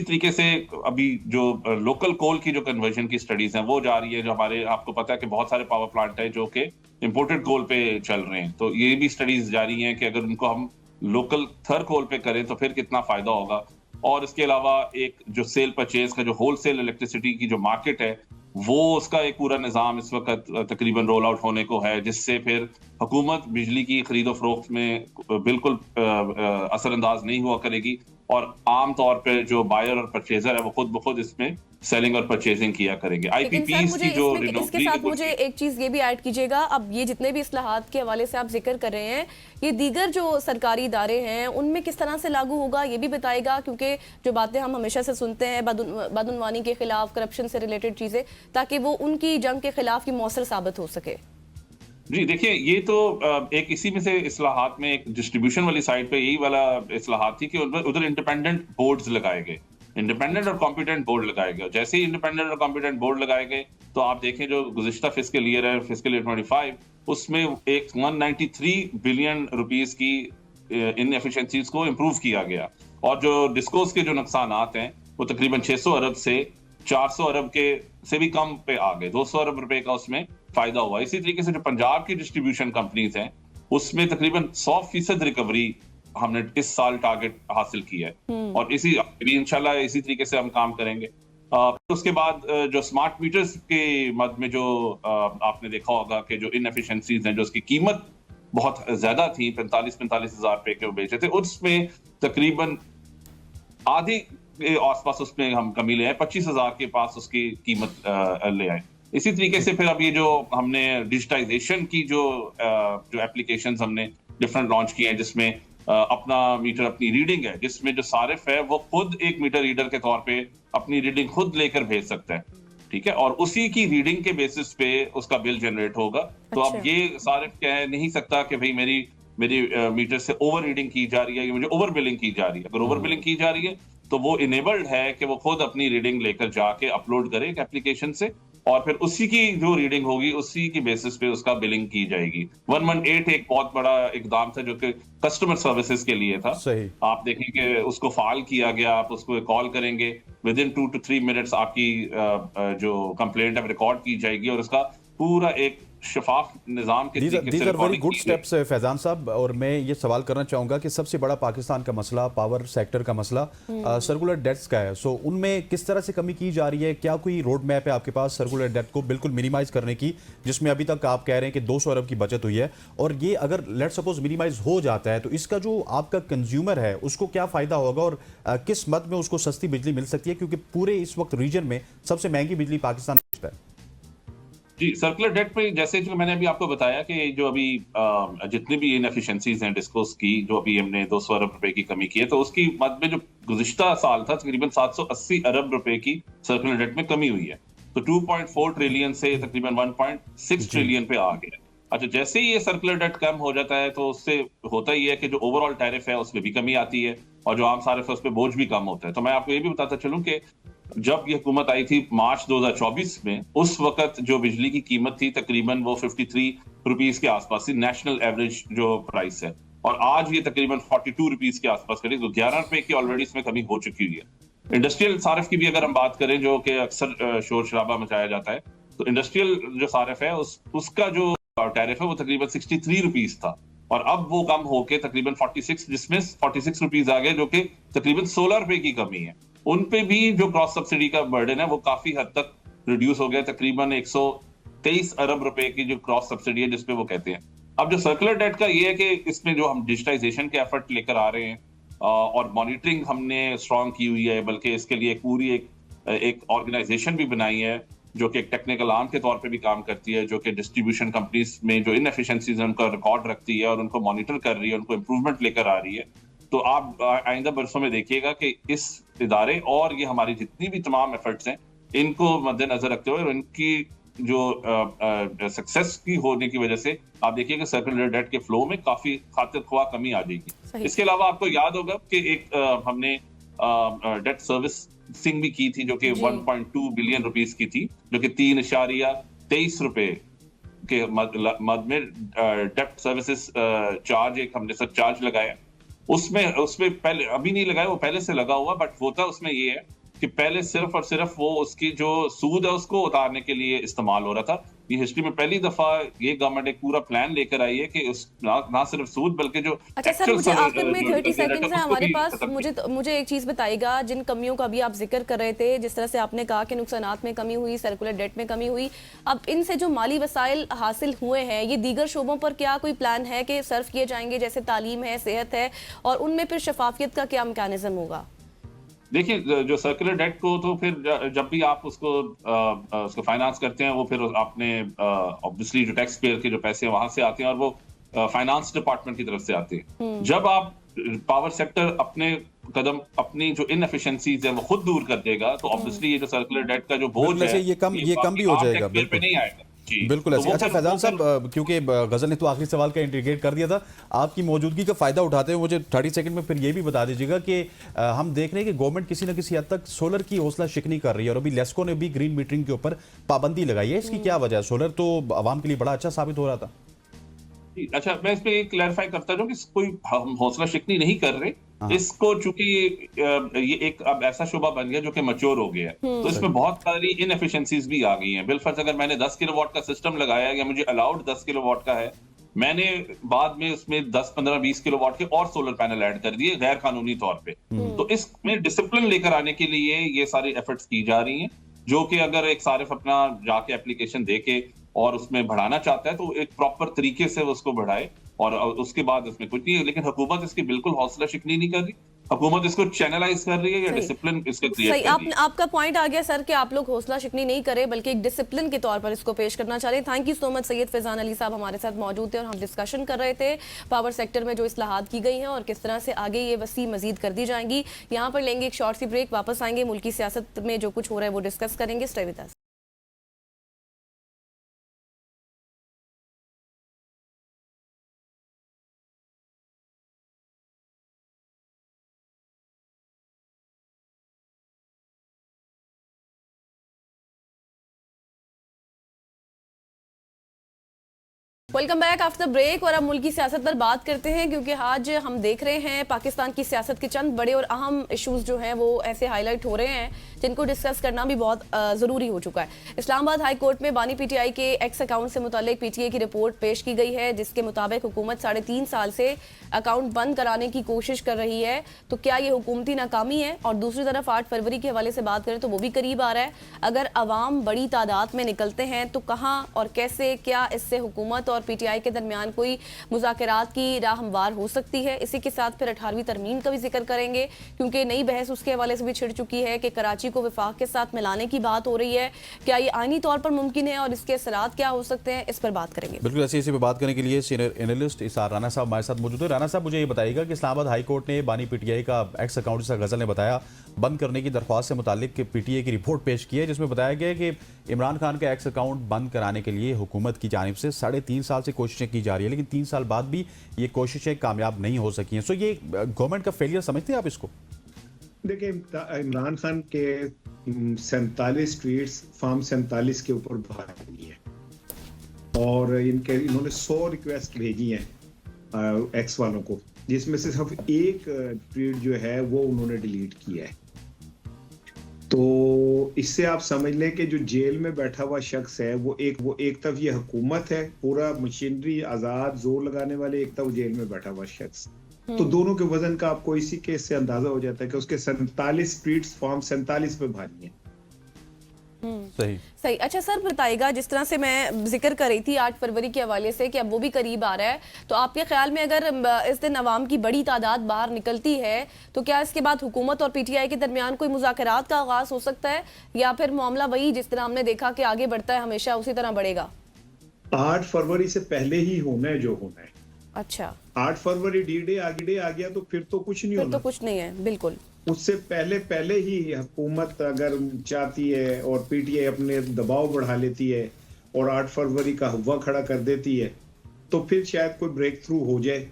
طریقے سے ابھی جو لوکل کول کی جو کنورژن کی سٹڈیز ہیں وہ جاری ہے، جو ہمارے آپ کو پتا ہے کہ بہت سارے پاور پلانٹ ہیں جو کہ امپورٹڈ کول پہ چل رہے ہیں، تو یہ بھی سٹڈیز جاری ہیں کہ اگر ان کو ہم لوکل تھر کول پہ کریں تو پھر کتنا فائدہ ہوگا. اور اس کے علاوہ ایک جو سیل پرچیز کا جو ہول سیل الیکٹریسٹی کی جو مارکیٹ ہے، وہ اس کا ایک پورا نظام اس وقت تقریباً رول آؤٹ ہونے کو ہے، جس سے پھر حکومت بجلی کی خرید و فروخت میں بالکل اثر انداز نہیں ہوا کرے گی، اور عام طور پہ جو بائر اور پرچیزر ہے وہ خود بخود اس میں سیلنگ اور پرچیزنگ کیا کریں گے. آئی پی پیز کی جو
اس کے ساتھ مجھے ایک چیز یہ بھی ایڈ کیجیے گا، اب یہ جتنے بھی اصلاحات کے حوالے سے آپ ذکر کر رہے ہیں، یہ دیگر جو سرکاری ادارے ہیں ان میں کس طرح سے لاگو ہوگا یہ بھی بتائے گا، کیونکہ جو باتیں ہم ہمیشہ سے سنتے ہیں بدعنوانی کے خلاف، کرپشن سے ریلیٹڈ چیزیں، تاکہ وہ ان کی جنگ کے خلاف کی مؤثر ثابت ہو سکے.
جی دیکھیے، یہ تو ایک اسی میں سے اصلاحات میں ایک ڈسٹریبیوشن والی سائڈ پہ یہی والا اصلاحات تھی کہ ادھر انڈیپینڈنٹ بورڈز لگائے گئے، انڈیپینڈنٹ اور کمپیٹنٹ بورڈ لگائے گئے. جیسے ہی انڈیپینڈنٹ اور کمپیٹنٹ بورڈ لگائے گئے تو آپ دیکھیں جو گزشتہ فسکل ایئر ہے، فسکل ایئر 25، اس میں ایک 193 بلین روپیز کی ان ایفیشنسیز کو امپروو کیا گیا، اور جو ڈسکوز کے جو نقصانات ہیں وہ تقریباً 600 ارب سے 400 ارب کے سے بھی کم پہ آ گئے، 200 ارب روپے کا اس میں فائدہ ہوا. اسی طریقے سے جو پنجاب کی ڈسٹریبیوشن کمپنیز ہیں اس میں تقریباً 100% ریکوری ہم نے اس سال ٹارگٹ حاصل کیا ہے، اور انشاءاللہ اسی طریقے سے ہم کام کریں گے. اس کے بعد جو اسمارٹ میٹرز کے مد میں جو آپ نے دیکھا ہوگا کہ جو ان ایفیشنسیز ہیں، جو اس کی قیمت بہت زیادہ تھی، 45 ہزار روپے کے وہ بیچے تھے، اس میں تقریباً آدھی آس پاس اس میں ہم کمی لے آئے، 25,000 کے پاس اس کی قیمت لے آئے. اسی طریقے سے پھر اب یہ جو ہم نے ڈیجیٹائزیشن کی جو اپلیکیشنز ہم نے ڈفرنٹ لانچ کی ہیں، جس میں اپنا میٹر اپنی ریڈنگ ہے، جس میں جو صارف ہے وہ خود ایک میٹر ریڈر کے طور پہ اپنی ریڈنگ خود لے کر بھیج سکتا ہے، ٹھیک ہے، اور اسی کی ریڈنگ کے بیسس پہ اس کا بل جنریٹ ہوگا. تو اب یہ صارف کہہ نہیں سکتا کہ بھئی میری میٹر سے اوور ریڈنگ کی جا رہی ہے یا مجھے اوور بلنگ کی جا رہی ہے. اگر اوور بلنگ کی جا رہی ہے تو وہ انیبلڈ ہے کہ وہ خود اپنی ریڈنگ لے کر جا کے اپلوڈ کرے ایک اپلیکیشن سے، اور پھر اسی کی جو ریڈنگ ہوگی اسی کی بیسس پہ اس کا بلنگ کی جائے گی. 118 ایک بہت بڑا اقدام تھا جو کہ کسٹمر سروسز کے لیے تھا. آپ دیکھیں کہ اس کو فعال کیا گیا، آپ اس کو کال کریں گے، ود ان 2 to 3 منٹس آپ کی جو کمپلینٹ ہے ریکارڈ کی جائے گی، اور اس کا پورا ایک شفاف نظام کے طریقے سے
ویری گڈ سٹیپس فیضان صاحب. اور میں یہ سوال کرنا چاہوں گا کہ سب سے بڑا پاکستان کا مسئلہ پاور سیکٹر کا مسئلہ سرکولر ڈیٹس کا ہے. سو ان میں کس طرح سے کمی کی جا رہی ہے؟ کیا کوئی روڈ میپ ہے آپ کے پاس سرکولر ڈیٹ کو بالکل منیمائز کرنے کی، جس میں ابھی تک آپ کہہ رہے ہیں کہ 200 ارب کی بچت ہوئی ہے، اور یہ اگر لیٹ سپوز منیمائز ہو جاتا ہے تو اس کا جو آپ کا کنزیومر ہے اس کو کیا فائدہ ہوگا، اور کس مد میں اس کو سستی بجلی مل سکتی ہے، کیونکہ پورے اس وقت ریجن میں سب سے مہنگی بجلی پاکستان ہے؟
جی سرکولر ڈیٹ پہ جیسے جو میں نے ابھی آپ کو بتایا کہ جو ابھی جتنی بھی ان ایفیشنسیز ہیں ڈسکوز کی، جو ابھی ہم نے 200 ارب روپے کی کمی کی ہے، تو اس کی مد میں جو گزشتہ سال تھا تقریباً 780 ارب روپے کی سرکولر ڈیٹ میں کمی ہوئی ہے. تو 2.4 ٹریلین سے تقریباً 1.6 ٹریلین پہ آ گیا. اچھا، جیسے ہی یہ سرکولر ڈیٹ کم ہو جاتا ہے تو اس سے ہوتا ہی ہے کہ جو اوور آل ٹیرف ہے اس میں بھی کمی آتی ہے، اور جو عام صارف ہے اس پہ بوجھ بھی کم ہوتا ہے. تو میں آپ کو یہ بھی بتاتا چلوں کہ جب یہ حکومت آئی تھی مارچ 2024 میں، اس وقت جو بجلی کی قیمت تھی تقریباً وہ 53 روپیز کے آس پاس تھی، نیشنل ایوریج جو پرائس ہے. اور آج یہ تقریباً 42 روپیز کے آس پاس کری، تو 11 روپے کی آلریڈی اس میں کمی ہو چکی ہوئی ہے۔ انڈسٹریل صارف کی بھی اگر ہم بات کریں جو کہ اکثر شور شرابہ مچایا جاتا ہے، تو انڈسٹریل جو صارف ہے اس کا جو ٹیرف ہے وہ تقریباً 63 روپیز تھا، اور اب وہ کم ہو کے تقریباً 46، جس میں 46 روپیز آ گئے، جو کہ تقریباً 16 روپے کی کمی ہے۔ ان پہ بھی جو کراس سبسڈی کا برڈن ہے وہ کافی حد تک ریڈیوس ہو گیا، تقریباً 123 ارب روپے کی جو کراس سبسڈی ہے جس پہ وہ کہتے ہیں۔ اب جو سرکولر ڈیٹ کا یہ ہے کہ اس میں جو ہم ڈیجیٹائزیشن کے ایفرٹ لے کر آ رہے ہیں اور مانیٹرنگ ہم نے اسٹرانگ کی ہوئی ہے، بلکہ اس کے لیے پوری ایک آرگنائزیشن بھی بنائی ہے جو کہ ایک ٹیکنیکل آرم کے طور پہ بھی کام کرتی ہے، جو کہ ڈسٹریبیوشن کمپنیز میں جو انیفیشنسیز ہیں ان کا ریکارڈ رکھتی ہے اور ان کو مانیٹر کر رہی ہے، ان کو امپروومنٹ لے کر آ رہی ہے۔ تو آپ آئندہ برسوں میں دیکھیے گا کہ اس ادارے اور یہ ہماری جتنی بھی تمام ایفرٹس ہیں ان کو مد نظر رکھتے ہوئے اور ان کی جو سکسیس کی ہونے کی وجہ سے آپ دیکھیے کہ سرکولر ڈیٹ کے فلو میں کافی خاطر خواہ کمی آ جائے گی۔ اس کے علاوہ آپ کو یاد ہوگا کہ ایک ہم نے ڈیٹ سروسنگ بھی کی تھی جو کہ 1.2 بلین روپیز کی تھی، جو کہ 3.23 روپے کے مد میں ڈیٹ سروسز چارج ایک ہم نے سر چارج لگایا۔ اس میں پہلے ابھی نہیں لگایا، وہ پہلے سے لگا ہوا، بٹ ہوتا اس میں یہ ہے کہ پہلے صرف اور صرف وہ اس کی جو سود ہے اس کو اتارنے کے لیے استعمال ہو رہا تھا۔ یہ ہسٹری میں پہلی دفعہ یہ گورنمنٹ ایک پورا پلان لے کر آئی ہے کہ نہ صرف سود بلکہ جو
اچھا سر، مجھے آخر میں 30 سیکنڈز ہیں ہمارے پاس، مجھے ایک چیز بتائیے گا، جن کمیوں کا بھی آپ ذکر کر رہے تھے، جس طرح سے آپ نے کہا کہ نقصانات میں کمی ہوئی، سرکولر ڈیٹ میں کمی ہوئی، اب ان سے جو مالی وسائل حاصل ہوئے ہیں یہ دیگر شعبوں پر کیا کوئی پلان ہے کہ صرف کیے جائیں گے، جیسے تعلیم ہے، صحت ہے، اور ان میں پھر شفافیت کا کیا میکانزم ہوگا؟
دیکھیے جو سرکولر ڈیٹ کو تو پھر جب بھی آپ اس کو فائنانس کرتے ہیں وہ پھر آپ نے obviously جو ٹیکس پیئر کے جو پیسے ہیں وہاں سے آتے ہیں اور وہ فائنانس ڈپارٹمنٹ کی طرف سے آتے ہیں۔ جب آپ پاور سیکٹر اپنی جو انفیشنسیز ہیں وہ خود دور کر دے گا تو obviously یہ جو سرکولر ڈیٹ کا جو بوجھ ہے
یہ کم بھی ہو جائے گا،
بالکل نہیں آئے گا۔
بالکل ایسے۔ اچھا فیضان صاحب، کیونکہ غزل نے تو آخری سوال کا انٹیگریٹ کر دیا تھا، آپ کی موجودگی کا فائدہ اٹھاتے ہوئے مجھے 30 سیکنڈ میں پھر یہ بھی بتا دیجیے گا کہ ہم دیکھ رہے ہیں کہ گورنمنٹ کسی نہ کسی حد تک سولر کی حوصلہ شکنی کر رہی ہے، اور ابھی لیسکو نے بھی گرین میٹرنگ کے اوپر پابندی لگائی ہے، اس کی کیا وجہ ہے؟ سولر تو عوام کے لیے بڑا اچھا ثابت ہو رہا تھا۔
اچھا میں اس پہ ایک کلیریفائی کرتا ہوں کہ کوئی ہم حوصلہ شکنی نہیں کر رہے، اس کو چونکہ یہ ایک اب ایسا شعبہ بن گیا جو کہ میچور ہو گیا ہے، تو اس میں بہت ساری انیفیشنسیز بھی آ گئی ہیں۔ بالفرض اگر میں نے 10 کلو واٹ کا سسٹم لگایا یا مجھے الاؤڈ 10 کلو واٹ کا ہے، میں نے بعد میں اس میں 10 15 20 کلو واٹ کے اور سولر پینل ایڈ کر دیے غیر قانونی طور پہ، تو اس میں ڈسپلن لے کر آنے کے لیے یہ ساری ایفرٹس کی جا رہی ہیں، جو کہ اگر ایک صارف اپنا جا کے اپلیکیشن دے کے اور اس میں بڑھانا چاہتا ہے تو ایک پراپر طریقے سے اس کو بڑھائے، اور اس کے بعد اس میں کچھ نہیں ہے۔ لیکن حکومت اس کی بالکل حوصلہ شکنی نہیں کر رہی، حکومت اس کو چینلائز کر رہی ہے یا ڈسپلن اس کا کریٹ کر رہی ہے۔
آپ کا پوائنٹ آ گیا سر کہ آپ لوگ حوصلہ شکنی نہیں کرے بلکہ ایک ڈسپلن کے طور پر اس کو پیش کرنا چاہ رہے ہیں۔ تھینک یو سو مچ سید فیضان علی صاحب ہمارے ساتھ موجود تھے اور ہم ڈسکشن کر رہے تھے پاور سیکٹر میں جو اصلاحات کی گئی ہیں اور کس طرح سے آگے یہ وسیع مزید کر دی جائیں گی۔ یہاں پر لیں گے ایک شارٹ سی بریک، واپس آئیں گے، ملکی سیاست میں جو کچھ ہو رہا ہے وہ ڈسکس کریں گے۔ Stay with us. Welcome back after break, اور اب ملکی سیاست پر بات کرتے ہیں کیونکہ آج ہم دیکھ رہے ہیں پاکستان کی سیاست کے چند بڑے اور اہم ایشوز جو ہیں وہ ایسے ہائی لائٹ ہو رہے ہیں جن کو ڈسکس کرنا بھی بہت ضروری ہو چکا ہے۔ اسلام آباد ہائی کورٹ میں بانی پی ٹی آئی کے ایکس اکاؤنٹ سے متعلق پی ٹی آئی کی رپورٹ پیش کی گئی ہے، جس کے مطابق حکومت 3.5 سال سے اکاؤنٹ بند کرانے کی کوشش کر رہی ہے۔ تو کیا یہ حکومتی ناکامی ہے؟ اور دوسری طرف 8 فروری کے حوالے سے بات کریں تو وہ بھی قریب آ رہا ہے۔ اگر عوام بڑی تعداد میں نکلتے ہیں تو کہاں اور کیسے، کیا اس سے حکومت اور پی ٹی آئی کے درمیان کوئی مذاکرات کی راہ ہموار ہو سکتی ہے؟ اسی کے ساتھ پھر 18ویں ترمیم کا بھی ذکر کریں گے کیونکہ نئی بحث اس کے حوالے سے بھی چھڑ چکی ہے کہ کراچی کو وفاق کے ساتھ ملانے کی بات ہو رہی ہے۔ کیا یہ آئینی طور پر ممکن ہے اور اس کے اثرات کیا ہو سکتے ہیں؟ اس پر بات کریں گے۔
بالکل ایسے اسی پہ بات کرنے کے لیے سینئر اینالسٹ اسار رانا صاحب ہمارے ساتھ موجود ہیں۔ رانا صاحب مجھے یہ بتائیے گا کہ اسلام آباد ہائی کورٹ نے بانی پی ٹی آئی کا ایکس اکاؤنٹ جیسا غزل نے بتایا بند کرنے کی درخواست سے متعلق پی ٹی آئی کی رپورٹ پیش کی ہے، جس میں بتایا گیا کہ عمران خان کا ایکس اکاؤنٹ بند کرانے کے لیے حکومت کی جانب سے 3.5 سال سے کوششیں کی جا رہی ہیں، لیکن 3 سال بعد بھی یہ کوششیں کامیاب نہیں ہو سکی ہیں۔ سو یہ گورنمنٹ کا فیلئر سمجھتے ہیں آپ اس کو؟
دیکھیں عمران خان کے 47 ٹویٹس فارم 47 کے اوپر بھاری ہے اور انہوں نے 100 ریکویسٹ بھیجی ہیں एक्स वालों को, जिसमें से सिर्फ एक ट्वीट जो है वो उन्होंने डिलीट किया है। तो इससे आप समझ लें कि जो जेल में बैठा हुआ शख्स है वो एक तरफ ये हुकूमत है, पूरा मशीनरी आजाद जोर लगाने वाले, एक तरफ जेल में बैठा हुआ शख्स। तो दोनों के वजन का आपको इसी केस से अंदाजा हो जाता है कि उसके 47 ट्वीट्स फॉर्म 47 पे भारी हैं।
सही
सही। अच्छा सर बताइएगा, जिस तरह से मैं जिक्र कर रही थी 8 फरवरी के हवाले से कि अब वो भी करीब आ रहा है, तो आपके ख्याल में अगर इस दिन अवाम की बड़ी तादाद बाहर निकलती है तो क्या इसके बाद हुकूमत और पीटीआई के दरमियान कोई मुज़ाकरात का आगाज हो सकता है, या फिर मामला वही जिस तरह हमने देखा कि आगे बढ़ता है हमेशा उसी तरह बढ़ेगा?
8 फरवरी से पहले ही होना है जो होना है।
अच्छा,
8 फरवरी डी डे आगे आ गया तो फिर तो कुछ नहीं
फिर
होना।
तो कुछ नहीं है, बिल्कुल।
उससे पहले ही हुकूमत अगर चाहती है और पीटीआई अपने दबाव बढ़ा लेती है और 8 फरवरी का हुआ खड़ा कर देती है तो फिर शायद कोई ब्रेक थ्रू हो जाए।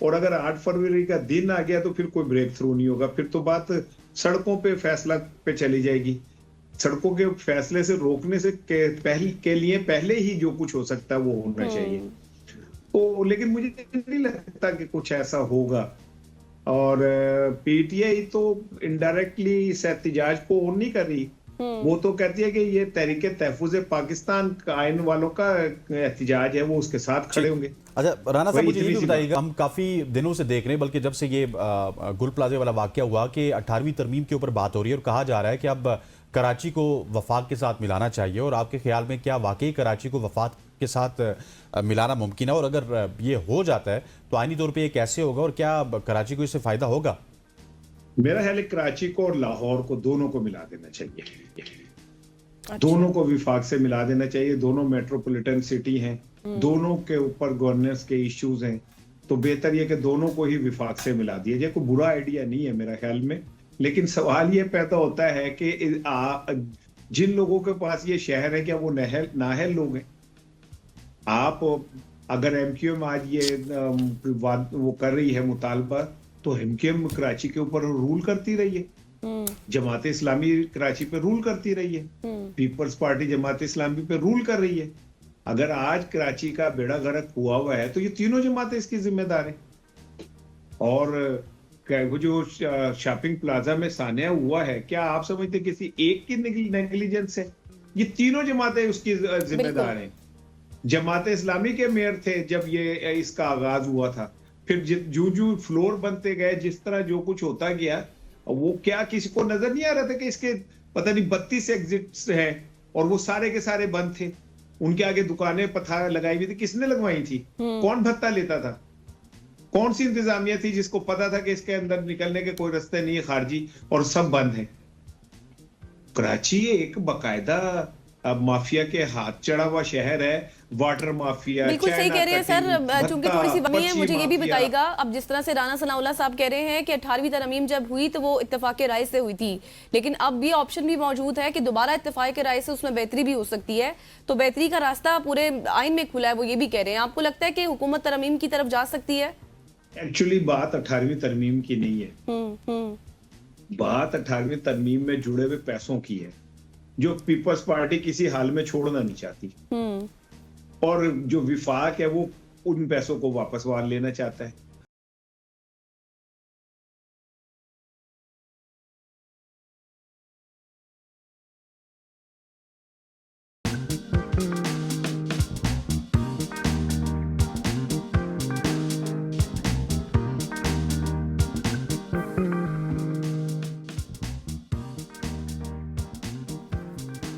और अगर 8 फरवरी का दिन आ गया तो फिर कोई ब्रेक थ्रू नहीं होगा, फिर तो बात सड़कों पे फैसला पे चली जाएगी। सड़कों के फैसले से रोकने से के लिए पहले ही जो कुछ हो सकता है वो होना चाहिए। तो लेकिन मुझे नहीं लगता कि कुछ ऐसा होगा। और पीटीआई तो इनडायरेक्टली इस एहतजाज को ऑन नहीं कर रही, वो तो कहती है कि ये तहरीके तहफ़्फ़ुज़ पाकिस्तान आइन वालों का एहतजाज है, वो उसके साथ खड़े होंगे।
अच्छा राना साहब, मुझे ये भी
इतनी सी
बताइएगा, हम काफ़ी दिनों से देख रहे हैं, बल्कि जब से ये गुल प्लाजे वाला वाक़या हुआ कि 18वीं तरमीम के ऊपर बात हो रही है और कहा जा रहा है कि अब कराची को वफाक के साथ मिलाना चाहिए, और आपके ख्याल में क्या वाकई कराची को वफाक के साथ मिलाना मुमकिन है, और अगर ये हो जाता है तो आईनी तौर पे ये कैसे होगा और क्या कराची को इससे फ़ायदा होगा?
मेरा ख्याल है कराची को और लाहौर को दोनों को मिला देना चाहिए।
अच्छा।
दोनों को विफाक से मिला देना चाहिए। दोनों मेट्रोपॉलिटन सिटी हैं, दोनों के ऊपर गवर्नेंस के इश्यूज हैं, तो बेहतर ये कि दोनों को ही विफाक से मिला दिया जाए। कोई बुरा आइडिया नहीं है मेरा ख्याल में, लेकिन सवाल ये पैदा होता है कि जिन लोगों के पास ये शहर है क्या वो नाहल लोग हैं? आप अगर एमक्यूएम आज ये वो कर रही है मुतालबा, तो एमक्यूएम कराची के ऊपर रूल करती रही है, जमात इस्लामी कराची पे रूल करती रही है, पीपल्स पार्टी जमात इस्लामी पे रूल कर रही है। अगर आज कराची का बेड़ा गर्क हुआ है तो ये तीनों जमातें इसकी जिम्मेदार हैं। और वो जो शॉपिंग प्लाजा में सान्या हुआ है, क्या आप समझते किसी एक की नेग्लिजेंस है? ये तीनों जमातें उसकी जिम्मेदार हैं। जमात इस्लामी के मेयर थे जब ये इसका आगाज हुआ था, फिर जो फ्लोर बनते गए, जिस तरह जो कुछ होता गया, वो क्या किसी को नजर नहीं आ रहा था कि इसके पता नहीं 32 एग्जिट्स हैं और वो सारे के सारे बंद थे। उनके आगे दुकानें पत्थर लगाई हुई थी, किसने लगवाई थी? कौन भत्ता लेता था? कौन सी इंतजामिया थी जिसको पता था कि इसके अंदर निकलने के कोई रास्ते नहीं है खारजी, और सब बंद है? कराची एक बाकायदा माफिया के हाथ चढ़ा हुआ शहर है, वाटर माफिया।
बिल्कुल सही कह रहे हैं सर, चूंकि थोड़ी सी वही है। मुझे ये भी बताइएगा, अब जिस तरह से राना सनाउल्लाह साहब कह रहे हैं कि 18वीं तरमीम जब हुई तो वो इत्तेफाक राय से हुई थी, लेकिन अब ये ऑप्शन भी मौजूद है कि दोबारा इत्तेफाक राय से उसमें बेहतरी भी हो सकती है, तो बेहतरी का रास्ता पूरे आइन में खुला है, वो ये भी कह रहे हैं। आपको लगता है कि हुकूमत तरमीम की तरफ जा सकती है?
एक्चुअली बात 18वीं तरमीम की नहीं है, बात 18वीं तरमीम में जुड़े हुए पैसों की है, जो पीपल्स पार्टी किसी हाल में छोड़ना नहीं चाहती, और जो विफाक है वो उन पैसों को वापस वार लेना चाहता है।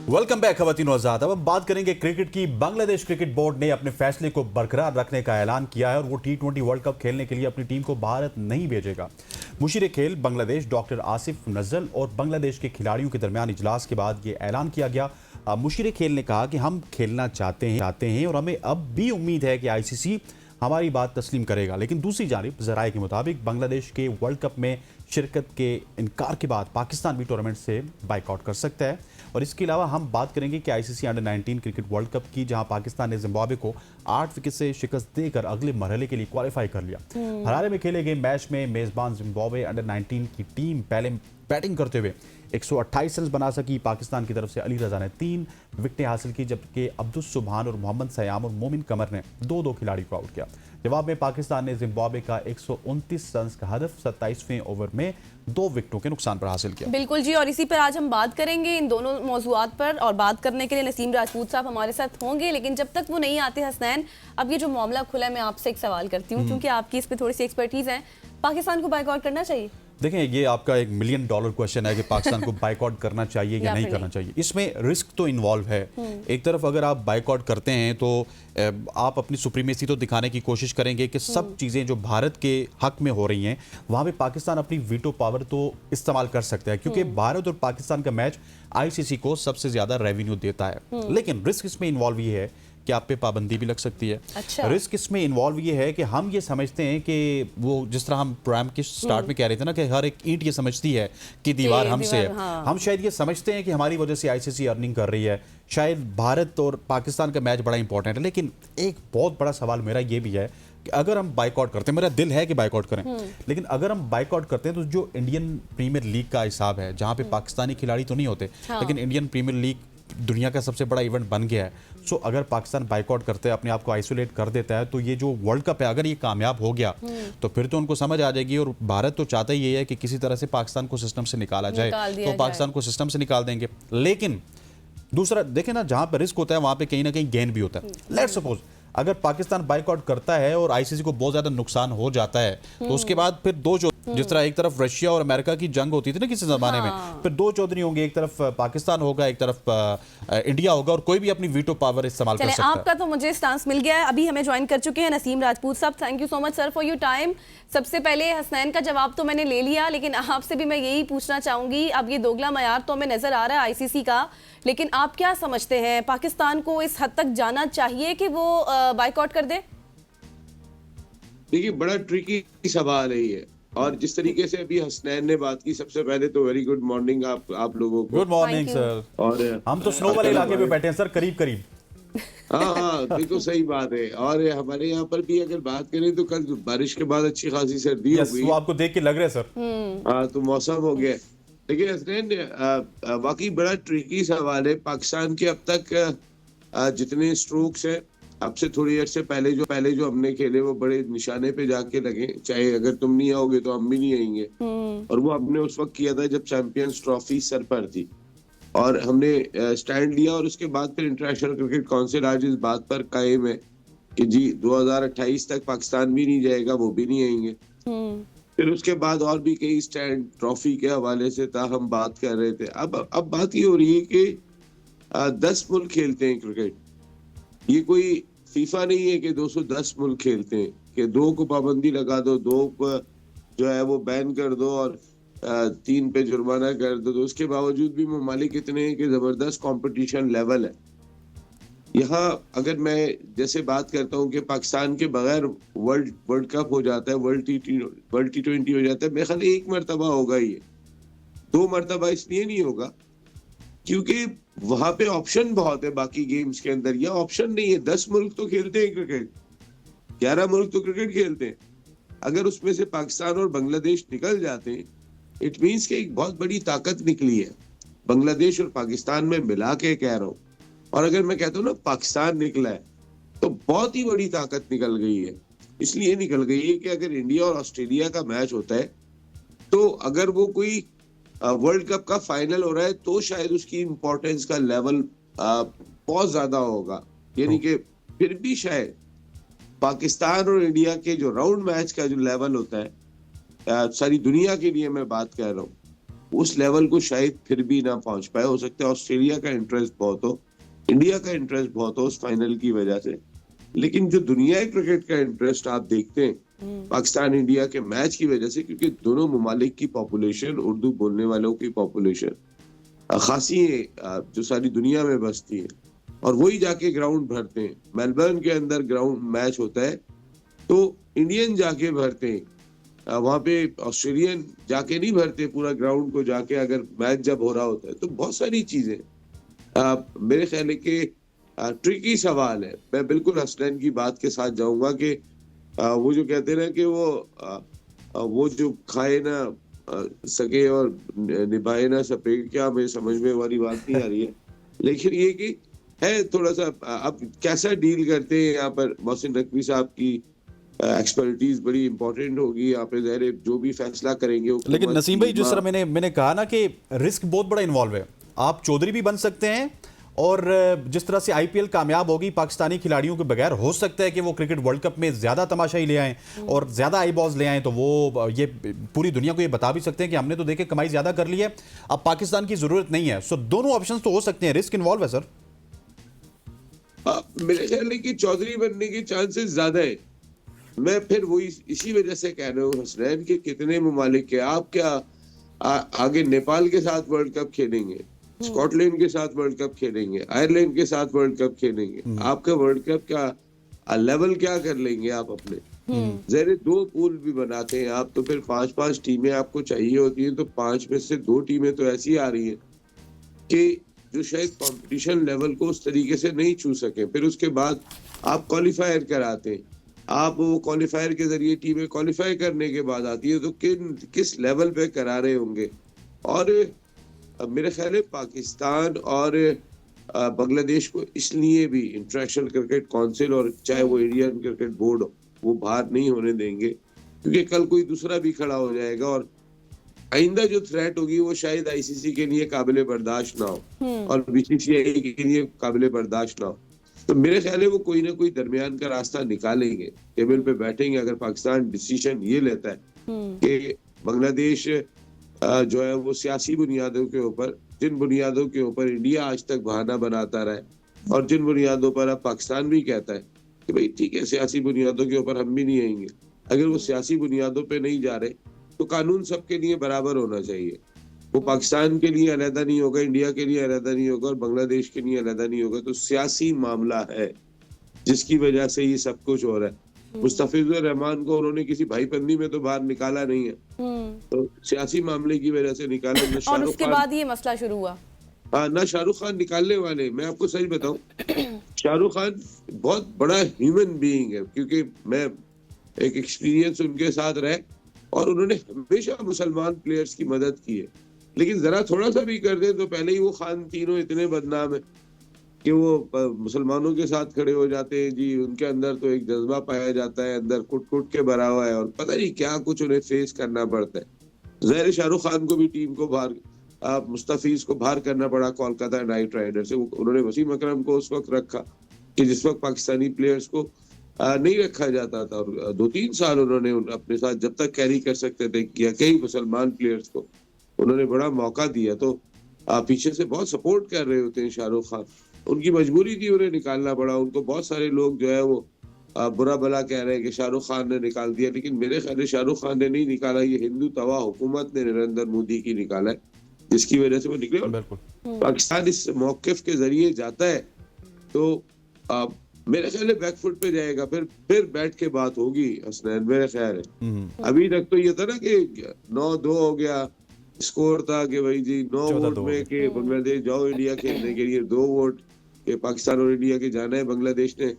वेलकम बैक खवातीन आजाद। अब बात करेंगे क्रिकेट की। बांग्लादेश क्रिकेट बोर्ड ने अपने फैसले को बरकरार रखने का ऐलान किया है और वो T20 वर्ल्ड कप खेलने के लिए अपनी टीम को भारत नहीं भेजेगा। मुशीर खेल बांग्लादेश डॉक्टर आसिफ नजल और बांग्लादेश के खिलाड़ियों के दरमियान इजलास के बाद ये ऐलान किया गया। मुशीर खेल ने कहा कि हम खेलना चाहते हैं और हमें अब भी उम्मीद है कि ICC हमारी बात तस्लीम करेगा, लेकिन दूसरी जानिब ज़राए के मुताबिक बांग्लादेश के वर्ल्ड कप में शिरकत के इनकार के बाद पाकिस्तान भी टूर्नामेंट से बाइकआउट कर सकता है। और इसके अलावा हम बात करेंगे कि ICC under-19 cricket world cup की, जहां पाकिस्तान ने जिम्बाब्वे को 8 विकेट से शिकस्त देकर अगले मरहले के लिए क्वालिफाई कर लिया। हरारे में खेले गए मैच में मेज़बान जिम्बाब्वे अंडर-19 की टीम पहले बैटिंग करते हुए 128 रन बना सकी। पाकिस्तान की तरफ से अली रजा ने 3 विकेटें हासिल की, जबकि अब्दुस सुबहान और मोहम्मद सयाम और मोमिन कमर ने 2-2 खिलाड़ी को आउट किया। जवाब में पाकिस्तान ने जिम्बाब्वे का 129 रन का हदफ 27वें ओवर में 2 विकेटों के नुकसान पर हासिल किया।
बिल्कुल जी, और इसी पर आज हम बात करेंगे इन दोनों मौजूआत पर, और बात करने के लिए नसीम राजपूत साहब हमारे साथ होंगे, लेकिन जब तक वो नहीं आते हसनैन, अब ये जो मामला खुला है, मैं आपसे एक सवाल करती हूँ क्योंकि आपकी इस पर थोड़ी सी एक्सपर्टीज है। पाकिस्तान को बायकॉट करना चाहिए?
देखें, ये आपका $1 मिलियन क्वेश्चन है कि पाकिस्तान को बाइकआउट करना चाहिए या नहीं करना चाहिए। इसमें रिस्क तो इन्वॉल्व है। एक तरफ अगर आप बाइकआउट करते हैं तो आप अपनी सुप्रीमेसी तो दिखाने की कोशिश करेंगे कि सब चीज़ें जो भारत के हक में हो रही हैं वहाँ पे पाकिस्तान अपनी वीटो पावर तो इस्तेमाल कर सकता है, क्योंकि भारत और पाकिस्तान का मैच ICC को सबसे ज़्यादा रेवेन्यू देता है। लेकिन रिस्क इसमें इन्वॉल्व ये है कि आप पे पाबंदी भी लग सकती है।
अच्छा।
रिस्क इसमें इन्वॉल्व ये है कि हम ये समझते हैं कि वो जिस तरह हम प्रोग्राम के स्टार्ट में कह रहे थे ना कि हर एक ईंट ये समझती है कि दीवार हमसे है।
हाँ।
हम शायद ये समझते हैं कि हमारी वजह से ICC अर्निंग कर रही है, शायद भारत और पाकिस्तान का मैच बड़ा इंपॉर्टेंट है। लेकिन एक बहुत बड़ा सवाल मेरा ये भी है कि अगर हम बाइकआउट करते हैं, मेरा दिल है कि बाइकआउट करें, लेकिन अगर हम बाइकआउट करते हैं तो जो इंडियन प्रीमियर लीग का हिसाब है, जहाँ पे पाकिस्तानी खिलाड़ी तो नहीं होते, लेकिन इंडियन प्रीमियर लीग दुनिया का सबसे बड़ा इवेंट बन गया है। सो अगर पाकिस्तान बाइकआउट करते हैं, अपने आप को आइसोलेट कर देता है, तो ये जो वर्ल्ड कप है अगर ये कामयाब हो गया तो फिर तो उनको समझ आ जाएगी, और भारत तो चाहता ही ये है कि किसी तरह से पाकिस्तान को सिस्टम से निकाला जाए, तो पाकिस्तान को सिस्टम से निकाल देंगे। लेकिन दूसरा देखें ना, जहाँ पर रिस्क होता है वहाँ पे कहीं ना कहीं गेन भी होता है। लेट्स सपोज अगर पाकिस्तान बाइकआउट करता है और ICC को बहुत ज्यादा नुकसान हो जाता है, तो उसके बाद फिर दो जिस तरह एक तरफ रशिया और अमेरिका की जंग होती थी ना किसी जमाने में, फिर 2 चौधरी होंगे, एक तरफ पाकिस्तान होगा, एक तरफ इंडिया होगा, और कोई भी अपनी वीटो पावर इस्तेमाल कर सकता है।
आपका तो मुझे स्टांस मिल गया है। अभी हमें ज्वाइन कर चुके हैं नसीम राजपूत साहब। Thank you so much sir for your time. सबसे पहले हसनैन का जवाब तो मैंने ले लिया, लेकिन आपसे भी मैं यही पूछना चाहूंगी, अब ये दोगला मयार तो हमें नजर आ रहा है ICC का, लेकिन आप क्या समझते हैं पाकिस्तान को इस हद तक जाना चाहिए कि वो बाइकआउट कर दे?
देखिए, बड़ा ट्रिकी सवाल है ये, और जिस तरीके से अभी हसनैन ने बात की, सबसे पहले तो वेरी गुड मॉर्निंग आप लोगों को।
Good morning sir.
और
हम तो स्नो वाले इलाके पे बैठे हैं सर, करीब करीब।
हाँ, बिल्कुल सही बात है। और हमारे यहाँ पर भी अगर बात करें तो कल बारिश के बाद अच्छी खासी सर्दी हो गई।
वो आपको देख के लग रहा है सर।
हाँ, तो मौसम हो गया। लेकिन हसनैन, वाकई बड़ा ट्रिकी सवाल है। पाकिस्तान के अब तक जितने स्ट्रोक्स हैं, अब से थोड़ी देर से पहले जो हमने खेले वो बड़े निशाने पे जाके लगे, चाहे अगर तुम नहीं आओगे तो हम भी नहीं आएंगे। और वो हमने उस वक्त किया था जब चैंपियंस ट्रॉफी सर पर थी, और हमने स्टैंड लिया, और उसके बाद फिर इंटरनेशनल क्रिकेट काउंसिल आज इस बात पर कायम है कि जी 2028 तक पाकिस्तान भी नहीं जाएगा, वो भी नहीं आएंगे। फिर उसके बाद और भी कई स्टैंड ट्रॉफी के हवाले से था, हम बात कर रहे थे। अब बात ये हो रही है कि 10 मुल्क खेलते हैं क्रिकेट। ये कोई फीफा नहीं है कि 210 मुल्क खेलते हैं, कि 2 को पाबंदी लगा दो, 2 को जो है वो बैन कर दो, और 3 पे जुर्माना कर दो। तो उसके बावजूद भी ममालिक इतने हैं कि जबरदस्त कंपटीशन लेवल है। यहाँ अगर मैं जैसे बात करता हूँ कि पाकिस्तान के बगैर वर्ल्ड कप हो जाता है, वर्ल्ड T20 हो जाता है, मेरे ख्याल 1 मरतबा होगा, ये 2 मरतबा इसलिए नहीं होगा क्योंकि वहां पे ऑप्शन बहुत है। बाकी गेम्स के अंदर यह ऑप्शन नहीं है। 10 मुल्क तो खेलते हैं क्रिकेट, 11 मुल्क तो क्रिकेट खेलते हैं। अगर उसमें से पाकिस्तान और बांग्लादेश निकल जाते हैं, इट मीन्स कि एक बहुत बड़ी ताकत निकली है। बांग्लादेश और पाकिस्तान में मिला के कह रहा हूँ, और अगर मैं कहता हूँ ना पाकिस्तान निकला है, तो बहुत ही बड़ी ताकत निकल गई है। इसलिए निकल गई है कि अगर इंडिया और ऑस्ट्रेलिया का मैच होता है, तो अगर वो कोई वर्ल्ड कप का फाइनल हो रहा है, तो शायद उसकी इंपॉर्टेंस का लेवल बहुत ज्यादा होगा। यानी कि फिर भी शायद पाकिस्तान और इंडिया के जो राउंड मैच का जो लेवल होता है, सारी दुनिया के लिए मैं बात कर रहा हूँ, उस लेवल को शायद फिर भी ना पहुंच पाए। हो सकता है ऑस्ट्रेलिया का इंटरेस्ट बहुत हो, इंडिया का इंटरेस्ट बहुत हो उस फाइनल की वजह से, लेकिन जो दुनिया क्रिकेट का इंटरेस्ट आप देखते हैं पाकिस्तान इंडिया के मैच की वजह से, क्योंकि दोनों ममालिक की पॉपुलेशन, उर्दू बोलने वालों की पॉपुलेशन खासी है जो सारी दुनिया में बसती है, और वही जाके ग्राउंड भरते हैं। मेलबर्न के अंदर ग्राउंड मैच होता है तो इंडियन जाके भरते हैं, वहां पे ऑस्ट्रेलियन जाके नहीं भरते पूरा ग्राउंड को जाके, अगर मैच जब हो रहा होता है। तो बहुत सारी चीजें मेरे ख्याल है कि ट्रिकी सवाल है। मैं बिल्कुल हसनैन की बात के साथ जाऊंगा कि वो जो कहते हैं ना कि वो जो खाए ना सके और निभाए ना सके, क्या मेरे समझ में वाली बात नहीं आ रही है, लेकिन ये कि है थोड़ा सा अब कैसा डील करते हैं यहाँ पर। मोहसिन नकवी साहब की ایکسپرٹیز بڑی امپورٹنٹ ہوگی یہاں پہ. ظاہر ہے جو بھی فیصلہ کریں گے.
لیکن نسیم بھائی جس طرح میں نے کہا نا کہ رسک بہت بڑا انوالو ہے. آپ چودھری بھی بن سکتے ہیں اور جس طرح سے آئی پی ایل کامیاب ہوگی پاکستانی کھلاڑیوں کے بغیر ہو سکتا ہے کہ وہ کرکٹ ورلڈ کپ میں زیادہ تماشائی لے آئیں اور زیادہ آئی بالز لے آئیں, تو وہ یہ پوری دنیا کو یہ بتا بھی سکتے ہیں کہ ہم نے تو دیکھے کمائی زیادہ کر لی ہے, اب پاکستان کی ضرورت نہیں ہے. سو دونوں آپشنز تو ہو سکتے ہیں, رسک انوالو ہے سر.
میرے خیال ہے کہ چودھری بننے کے چانسز زیادہ ہیں. میں پھر وہی اسی وجہ سے کہہ رہا ہوں حسنین کہ کتنے ممالک کے آپ کیا آگے نیپال کے ساتھ ورلڈ کپ کھیلیں گے, اسکاٹ لینڈ کے ساتھ ورلڈ کپ کھیلیں گے, آئرلینڈ کے ساتھ ورلڈ کپ کھیلیں گے. آپ کا ورلڈ کپ کا لیول کیا کر لیں گے آپ اپنے. ظاہر 2 پول بھی بناتے ہیں آپ, تو پھر 5 ٹیمیں آپ کو چاہیے ہوتی ہیں, تو 5 میں سے 2 ٹیمیں تو ایسی آ رہی ہیں کہ جو شاید کمپٹیشن لیول کو اس طریقے سے نہیں چھو سکے. پھر اس کے بعد آپ کوالیفائر کراتے ہیں, آپ وہ کوالیفائر کے ذریعے ٹیمیں کوالیفائی کرنے کے بعد آتی ہے, تو کس لیول پہ کرا رہے ہوں گے. اور میرے خیال ہے پاکستان اور بنگلہ دیش کو اس لیے بھی انٹرنیشنل کرکٹ کونسل اور چاہے وہ انڈین کرکٹ بورڈ وہ باہر نہیں ہونے دیں گے, کیونکہ کل کوئی دوسرا بھی کھڑا ہو جائے گا اور آئندہ جو تھریٹ ہوگی وہ شاید آئی سی سی کے لیے قابل برداشت نہ ہو اور بی سی سی آئی کے لیے قابل برداشت نہ ہو. تو میرے خیال ہے وہ کوئی نہ کوئی درمیان کا راستہ نکالیں گے, ٹیبل پہ بیٹھیں گے. اگر پاکستان ڈیسیشن یہ لیتا ہے کہ بنگلہ دیش جو ہے وہ سیاسی بنیادوں کے اوپر, جن بنیادوں کے اوپر انڈیا آج تک بہانہ بناتا رہا ہے اور جن بنیادوں پر اب پاکستان بھی کہتا ہے کہ بھئی ٹھیک ہے سیاسی بنیادوں کے اوپر ہم بھی نہیں آئیں گے, اگر وہ سیاسی بنیادوں پہ نہیں جا رہے تو قانون سب کے لیے برابر ہونا چاہیے. وہ پاکستان کے لیے علیحدہ نہیں ہوگا, انڈیا کے لیے علیحدہ نہیں ہوگا اور بنگلہ دیش کے لیے علیحدہ نہیں ہوگا. تو سیاسی معاملہ ہے جس کی وجہ سے یہ سب کچھ ہو رہا ہے. مستفیض الرحمان کو انہوں نے کسی بھائی بندی میں تو باہر نکالا نہیں ہے, تو سیاسی معاملے کی وجہ سے نکالا.
اور اس کے بعد یہ مسئلہ شروع ہوا.
ہاں, نہ شاہ رخ خان نکالنے والے. میں آپ کو سچ بتاؤں, شاہ رخ خان بہت بڑا ہیومن بینگ ہے, کیونکہ میں ایک ایکسپیرینس ان کے ساتھ رہے اور انہوں نے ہمیشہ مسلمان پلیئرز کی مدد کی ہے. لیکن ذرا تھوڑا سا بھی کر دیں تو پہلے ہی وہ خان تینوں اتنے بدنام ہیں کہ وہ مسلمانوں کے ساتھ کھڑے ہو جاتے ہیں. جی ان کے اندر تو ایک جذبہ پایا جاتا ہے, اندر کٹ کے بھرا ہوا ہے اور پتہ نہیں کیا کچھ انہیں فیس کرنا پڑتا ہے. ظاہر شاہ رخ خان کو بھی ٹیم کو باہر, مستفیض کو باہر کرنا پڑا کولکاتہ نائٹ رائڈر سے. انہوں نے وسیم اکرم کو اس وقت رکھا کہ جس وقت پاکستانی پلیئرز کو نہیں رکھا جاتا تھا, اور 2-3 سال انہوں نے اپنے ساتھ جب تک کیری کر سکتے تھے کیا. کئی مسلمان پلیئرز کو انہوں نے بڑا موقع دیا. تو پیچھے سے بہت سپورٹ کر رہے ہوتے ہیں شاہ رخ خان, ان کی مجبوری تھی انہیں نکالنا پڑا. ان کو بہت سارے لوگ جو ہے وہ برا بلا کہہ رہے ہیں کہ شاہ رخ خان نے نکال دیا, لیکن میرے خیال شاہ رخ خان نے نہیں نکالا, یہ ہندو توا حکومت نے نریندر مودی کی نکالا ہے, جس کی وجہ سے وہ نکلے. اور پاکستان اس موقف کے ذریعے جاتا ہے تو میرے خیال ہے بیک فٹ پہ جائے گا, پھر بیٹھ کے بات ہوگی حسنین. میرے خیال ہے ابھی تک تو یہ تھا نا کہ 9-2 ہو گیا, اسکور تھا کہ بھائی جی 9 ووٹ میں کہ بنگلہ دیش جاؤ انڈیا کھیلنے کے لیے, 2 ووٹ کہ پاکستان اور انڈیا کے جانا ہے بنگلہ دیش نے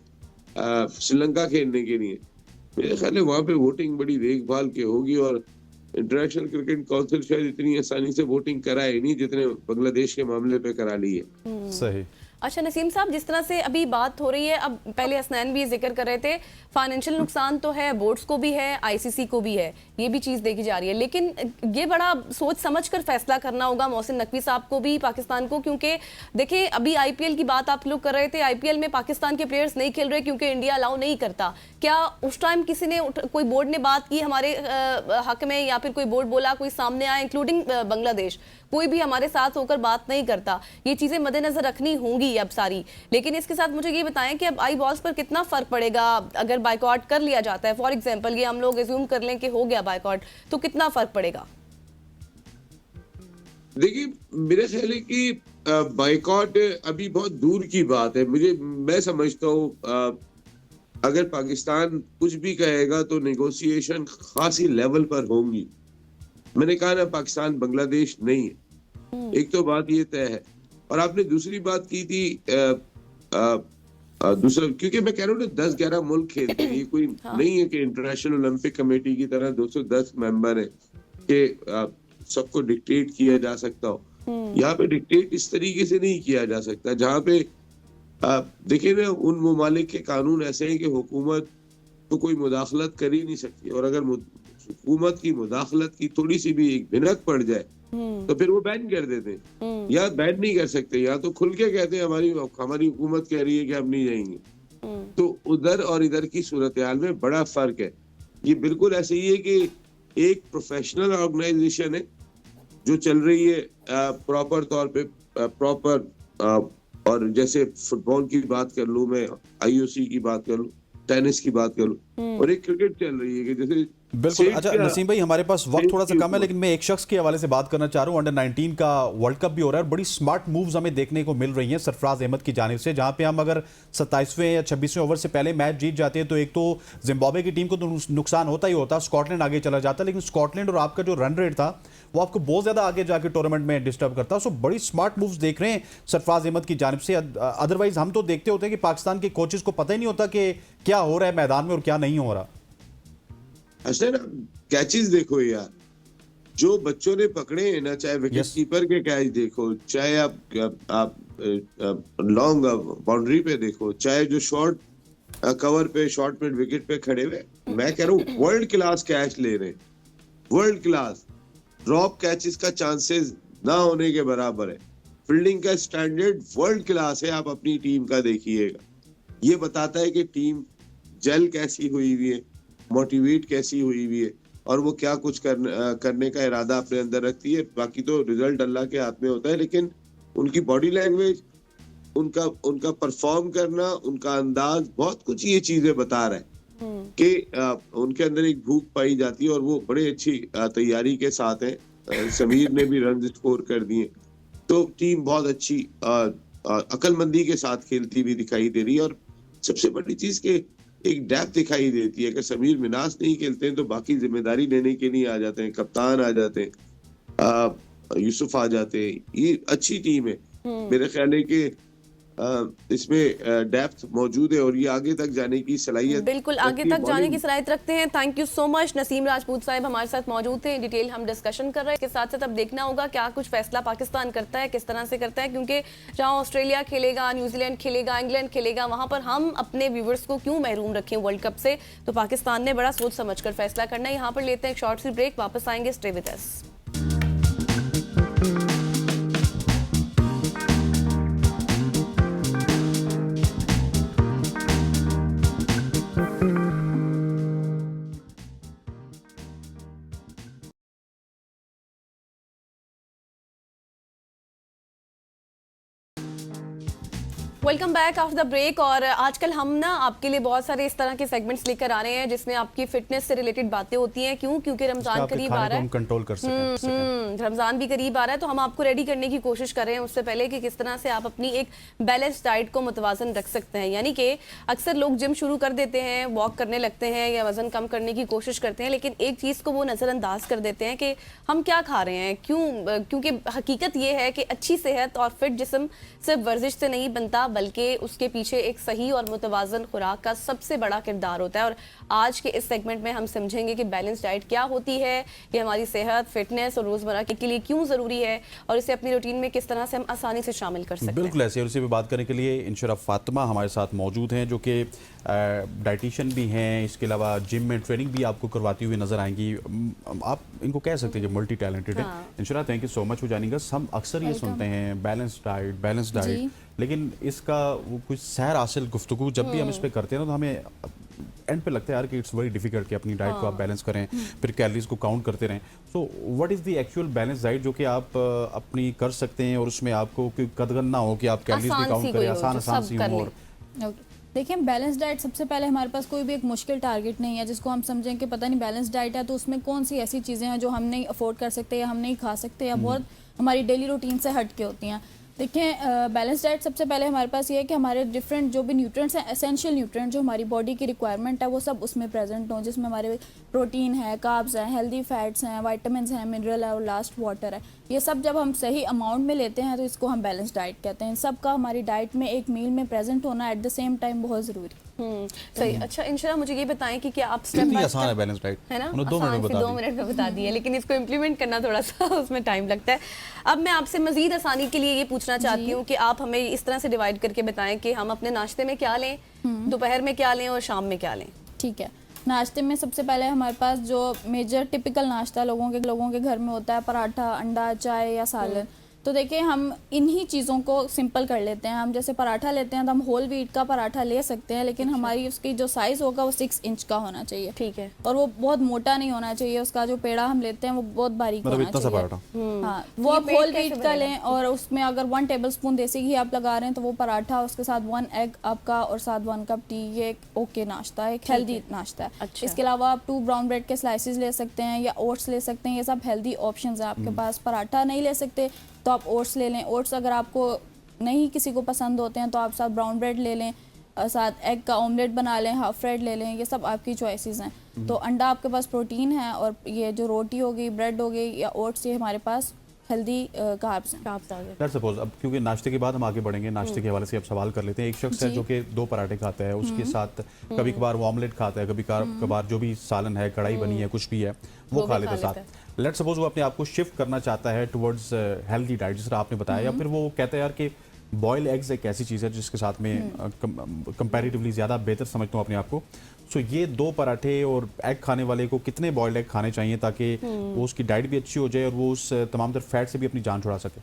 سری لنکا کھیلنے کے لیے. میرے خیال ہے وہاں پہ ووٹنگ بڑی دیکھ بھال کے ہوگی, اور انٹرنیشنل کرکٹ کونسل شاید اتنی آسانی سے ووٹنگ کرائے نہیں جتنے بنگلہ دیش کے معاملے پہ کرا لی ہے.
صحیح.
اچھا نسیم صاحب, جس طرح سے ابھی بات ہو رہی ہے, اب پہلے حسنین بھی ذکر کر رہے تھے, فائنینشیل نقصان تو ہے, بورڈز کو بھی ہے, آئی سی سی کو بھی ہے, یہ بھی چیز دیکھی جا رہی ہے, لیکن یہ بڑا سوچ سمجھ کر فیصلہ کرنا ہوگا محسن نقوی صاحب کو بھی, پاکستان کو. کیونکہ دیکھیں ابھی آئی پی ایل کی بات آپ لوگ کر رہے تھے, آئی پی ایل میں پاکستان کے پلیئرز نہیں کھیل رہے کیونکہ انڈیا الاؤ نہیں کرتا. کیا اس ٹائم کسی نے, کوئی بورڈ نے بات کی ہمارے حق میں, یا پھر کوئی بورڈ بولا, کوئی سامنے آیا انکلوڈنگ بنگلہ دیش, کوئی بھی ہمارے ساتھ ہو کر بات نہیں کرتا؟ یہ چیزیں مد نظر رکھنی ہوں گی اب ساری. لیکن اس کے ساتھ مجھے یہ بتائیں کہ اب آئی بالز پر کتنا فرق پڑے گا اگر بائیکاٹ کر لیا جاتا ہے؟ فار ایگزامپل یہ ہم لوگ ایزیوم کر لیں کہ ہو گیا بائیکاٹ, تو کتنا فرق پڑے گا؟
دیکھیے میرے خیال ہے کہ بائیکاٹ ابھی بہت دور کی بات ہے. میں سمجھتا ہوں اگر پاکستان کچھ بھی کہے گا تو نیگوسیشن خاصی لیول پر ہوں گی. میں نے کہا نا پاکستان بنگلہ دیش نہیں ہے, ایک تو بات یہ طے ہے. اور آپ نے دوسری بات کی تھی دوسرا, کیونکہ میں کہہ رہا ہوں نا 10-11 ملک کھیلتے ہیں, یہ کوئی نہیں ہے کہ انٹرنیشنل اولمپک کمیٹی کی طرح 210 ممبر ہیں کہ سب کو ڈکٹیٹ کیا جا سکتا ہو. یہاں پہ ڈکٹیٹ اس طریقے سے نہیں کیا جا سکتا. جہاں پہ دیکھیں نا ان ممالک کے قانون ایسے ہیں کہ حکومت تو کوئی مداخلت کر ہی نہیں سکتی. اور اگر حکومت کی مداخلت کی تھوڑی سی بھی ایک بھنک پڑ جائے تو پھر وہ بین کر دیتے ہیں. یا بین نہیں کر سکتے, یا تو کھل کے کہتے ہیں ہماری حکومت کہہ رہی ہے کہ ہم نہیں جائیں گے. تو ادھر اور ادھر کی صورتحال میں بڑا فرق ہے. یہ بالکل ایسے ہی ہے کہ ایک پروفیشنل آرگنائزیشن ہے جو چل رہی ہے پراپر طور پہ, پراپر, اور جیسے فٹ بال کی بات کر لوں میں, IOC کی بات کر لوں, ٹینس کی بات کر لوں, اور ایک کرکٹ چل رہی ہے کہ جیسے
بالکل. اچھا نسیم بھائی, ہمارے پاس وقت تھوڑا سا کم ہے, لیکن میں ایک شخص کے حوالے سے بات کرنا چاہ رہا ہوں. انڈر 19 کا ورلڈ کپ بھی ہو رہا ہے اور بڑی سمارٹ مووز ہمیں دیکھنے کو مل رہی ہیں سرفراز احمد کی جانب سے, جہاں پہ ہم اگر 27ویں یا 26ویں اوور سے پہلے میچ جیت جاتے ہیں تو ایک تو زمبابوے کی ٹیم کو تو نقصان ہوتا ہی ہوتا, اسکاٹ لینڈ آگے چلا جاتا, لیکن اسکاٹ لینڈ اور آپ کا جو رن ریٹ تھا وہ آپ کو بہت زیادہ آگے جا کے ٹورنامنٹ میں ڈسٹرب کرتا. سو بڑی سمارٹ مووز دیکھ رہے ہیں سرفراز احمد کی جانب سے. ادروائز ہم تو دیکھتے ہوتے ہیں کہ پاکستان کے کوچز کو پتہ ہی نہیں ہوتا کہ کیا ہو رہا ہے میدان میں اور کیا نہیں ہو رہا.
اچھا نا, کیچز دیکھو یار, جو بچوں نے پکڑے ہیں نا, چاہے وکٹ کیپر کے کیچ دیکھو, چاہے آپ لانگ باؤنڈری پہ دیکھو, چاہے جو شارٹ کور پہ, شارٹ مڈ وکٹ پہ کھڑے ہوئے, میں کہہ رہا ہوں ورلڈ کلاس کیچ لے رہے ہیں, ورلڈ کلاس. ڈراپ کیچز کا چانسز نہ ہونے کے برابر ہے. فیلڈنگ کا سٹینڈرڈ ورلڈ کلاس ہے. آپ اپنی ٹیم کا دیکھیے گا, یہ بتاتا ہے کہ ٹیم جل کیسی ہوئی ہوئی ہے, موٹیویٹ کیسی ہوئی ہوئی ہے, اور وہ کیا کچھ کرنے کا ارادہ اپنے اندر رکھتی ہے. باقی تو ریزلٹ اللہ کے ہاتھ میں ہوتا ہے, لیکن ان کی باڈی لینگویج, ان کا پرفارم کرنا, ان کا انداز, بہت کچھ یہ چیزیں بتا رہا ہے کہ ان کے اندر ایک بھوک پائی جاتی ہے, اور وہ بڑے اچھی تیاری کے ساتھ ہیں. سمیر نے بھی رنز اسکور کر دیے, تو ٹیم بہت اچھی عقل مندی کے ساتھ کھیلتی بھی دکھائی دے رہی ہے. اور سب سے بڑی چیز کہ ایک ڈیپتھ دکھائی دیتی ہے. اگر سمیر مناس نہیں کھیلتے ہیں تو باقی ذمہ داری لینے کے لیے آ جاتے ہیں, کپتان آ جاتے ہیں, یوسف آ جاتے ہیں. یہ اچھی ٹیم ہے. میرے خیال ہے کہ اس میں ڈیپتھ موجود ہے, اور یہ آگے تک جانے کی صلاحیت,
بالکل آگے تک جانے کی صلاحیت رکھتے ہیں. تھینک یو سو مچ. نسیم راجپوت صاحب ہمارے ساتھ موجود تھے, ڈیٹیل ہم ڈسکشن کر رہے ہیں. اس کے ساتھ ساتھ اب دیکھنا ہوگا کیا کچھ فیصلہ پاکستان کرتا ہے, کس طرح سے کرتا ہے, کیونکہ جہاں آسٹریلیا کھیلے گا, نیوزی لینڈ کھیلے گا, انگلینڈ کھیلے گا, وہاں پر ہم اپنے ویورز کو کیوں محروم رکھیں ورلڈ کپ سے. تو پاکستان نے بڑا سوچ سمجھ کر فیصلہ کرنا ہے. یہاں پر لیتے ہیں ایک شارٹ سی بریک, واپس آئیں گے. Stay with us. Welcome back after the break. اور آج کل ہم نا آپ کے لیے بہت سارے اس طرح کے سیگمنٹس لے کر آ رہے ہیں جس میں آپ کی فٹنس سے ریلیٹڈ باتیں ہوتی ہیں. کیونکہ رمضان قریب آ رہا ہے,
کنٹرول کر سکیں.
رمضان بھی قریب آ رہا ہے, تو ہم آپ کو ریڈی کرنے کی کوشش کر رہے ہیں اس سے پہلے کہ کس طرح سے آپ اپنی ایک بیلنس ڈائٹ کو متوازن رکھ سکتے ہیں. یعنی کہ اکثر لوگ جم شروع کر دیتے ہیں, واک کرنے لگتے ہیں یا وزن کم کرنے کی کوشش کرتے ہیں, لیکن ایک چیز کو وہ نظر انداز کر دیتے ہیں کہ ہم کیا کھا رہے ہیں. کیونکہ حقیقت یہ ہے کہ اچھی صحت اور فٹ جسم صرف ورزش سے نہیں بنتا, بلکہ اس کے پیچھے ایک صحیح اور متوازن خوراک کا سب سے بڑا کردار ہوتا ہے. اور آج کے اس سیگمنٹ میں ہم سمجھیں گے کہ بیلنس ڈائٹ کیا ہوتی ہے, یہ ہماری صحت, فٹنس اور روزمرہ کے لیے کیوں ضروری ہے, اور اسے اپنی روٹین میں کس طرح سے ہم آسانی سے شامل کر سکتے ہیں.
بالکل ایسے. اور اسی پہ بات کرنے کے لیے انشراف فاطمہ ہمارے ساتھ موجود ہیں, جو کہ ڈائٹیشین بھی ہیں, اس کے علاوہ جم میں ٹریننگ بھی آپ کو کرواتی ہوئی نظر آئیں گی. آپ ان کو کہہ سکتے ہیں جو ملٹی ٹیلنٹڈ ہیں. Inshra thank you so much for joining اس. ہم اکثر یہ سنتے ہیں بیلنس ڈائٹ, لیکن اس کا وہ کچھ سیر حاصل گفتگو جب بھی ہم اس پہ کرتے ہیں تو ہمیں اینڈ پہ لگتا ہے یار کہ اٹس ویری ڈیفیکلٹ کہ اپنی ڈائٹ کو آپ بیلنس کریں, پھر کیلریز کو کاؤنٹ کرتے رہیں. So what is the actual balance diet جو کہ آپ اپنی کر سکتے ہیں, اور اس میں آپ کو قدغن نہ ہو کہ آپ کیلریز بھی کاؤنٹ کریں, آسان سی ہو.
دیکھیں بیلنس ڈائٹ سب سے پہلے ہمارے پاس کوئی بھی ایک مشکل ٹارگٹ نہیں ہے جس کو ہم سمجھیں کہ پتہ نہیں بیلنس ڈائٹ ہے تو اس میں کون سی ایسی چیزیں ہیں جو ہم نہیں افورڈ کر سکتے یا ہم نہیں کھا سکتے یا بہت ہماری ڈیلی روٹین سے ہٹ کے ہوتی ہیں. دیکھیں بیلنس ڈائٹ سب سے پہلے ہمارے پاس یہ ہے کہ ہمارے ڈفرینٹ جو بھی نیوٹرینٹس ہیں, اسینشیل نیوٹرینٹ جو ہماری باڈی کی ریکوائرمنٹ ہے وہ سب اس میں پریزنٹ ہوں, جس میں ہمارے پروٹین ہے, کاربز ہیں, ہیلدی فیٹس ہیں, وائٹامنس ہیں, منرل ہے اور لاسٹ واٹر ہے. یہ سب جب ہم صحیح اماؤنٹ میں لیتے ہیں تو اس کو ہم بیلنس ڈائٹ کہتے ہیں. سب کا ہماری ڈائٹ میں ایک میل میں پریزنٹ ہونا ایٹ دا سیم ٹائم بہت ضروری.
صحیح. اچھا انشاءاللہ مجھے یہ بتائیں کہ کیا آپ اسٹیپ بائی
آسان ہے بیلنس ڈائٹ,
ہے نا,
2
منٹ میں بتا دی ہے, لیکن اس کو امپلیمنٹ کرنا تھوڑا سا اس میں ٹائم لگتا ہے. اب میں آپ سے مزید آسانی کے لیے یہ پوچھنا چاہتی ہوں کہ آپ ہمیں اس طرح سے ڈیوائڈ کر کے بتائیں کہ ہم اپنے ناشتے میں کیا لیں, دوپہر میں کیا لیں اور شام میں کیا لیں.
ٹھیک ہے. नाश्ते में सबसे पहले हमारे पास जो मेजर टिपिकल नाश्ता लोगों के घर में होता है, पराठा, अंडा, चाय या सालन। तो देखिए हम इन्हीं चीज़ों को सिंपल कर लेते हैं। हम जैसे पराठा लेते हैं तो हम होल व्हीट का पराठा ले सकते हैं, लेकिन हमारी उसकी जो साइज़ होगा वो 6 इंच का होना चाहिए।
ठीक है।
और वो बहुत मोटा नहीं होना चाहिए, उसका जो पेड़ा हम लेते हैं वो बहुत बारीक
मतलब
होना
इतना सा
चाहिए।
पराठा।
हाँ, वो आप होल व्हीट का लें और उसमें अगर 1 टेबलस्पून देसी घी आप लगा रहे हैं तो वो पराठा, उसके साथ 1 एग आपका और साथ 1 कप टी, ये एक ओके नाश्ता है, एक हेल्दी नाश्ता है।
अच्छा।
इसके अलावा आप 2 ब्राउन ब्रेड के स्लाइसेस ले सकते हैं या ओट्स ले सकते हैं, ये सब हेल्दी ऑप्शंस हैं आपके पास। पराठा नहीं ले सकते तो आप ओट्स ले लें। ओट्स अगर आपको नहीं किसी को पसंद होते हैं तो आप साथ ब्राउन ब्रेड ले लें, साथ एग का ऑमलेट बना लें, हाफ ब्रेड ले लें, ये सब आपकी चॉइसेस हैं। तो अंडा आपके पास प्रोटीन है और ये जो रोटी हो गई, ब्रेड हो गई या ओट्स, ये हमारे पास हेल्दी कार्ब्स हैं।
लेट्स सपोज अब क्योंकि नाश्ते के बाद हम आगे बढ़ेंगे, नाश्ते के हवाले से अब सवाल कर लेते हैं। एक शख्स है जो कि 2 पराठे खाता है, उसके साथ कभी कभार वो ऑमलेट खाता है, कभी कभार जो भी सालन है, कढ़ाई बनी है, कुछ भी है वो खा लेता है साथ। लेट्स सपोज वो अपने आप को शिफ्ट करना चाहता है टुवर्ड्स हेल्दी डाइट जिस तरह आपने बताया, या फिर वो कहता है यार कि बॉयल एग्स एक ऐसी चीज़ है जिसके साथ में कंपैरेटिवली ज़्यादा बेहतर समझता हूँ अपने आप को। सो ये 2 पराठे और एग खाने वाले को कितने बॉयल्ड एग खाने चाहिए ताकि वो उसकी डाइट भी अच्छी हो जाए और वो उस तमाम तर फैट से भी अपनी जान छुड़ा सके?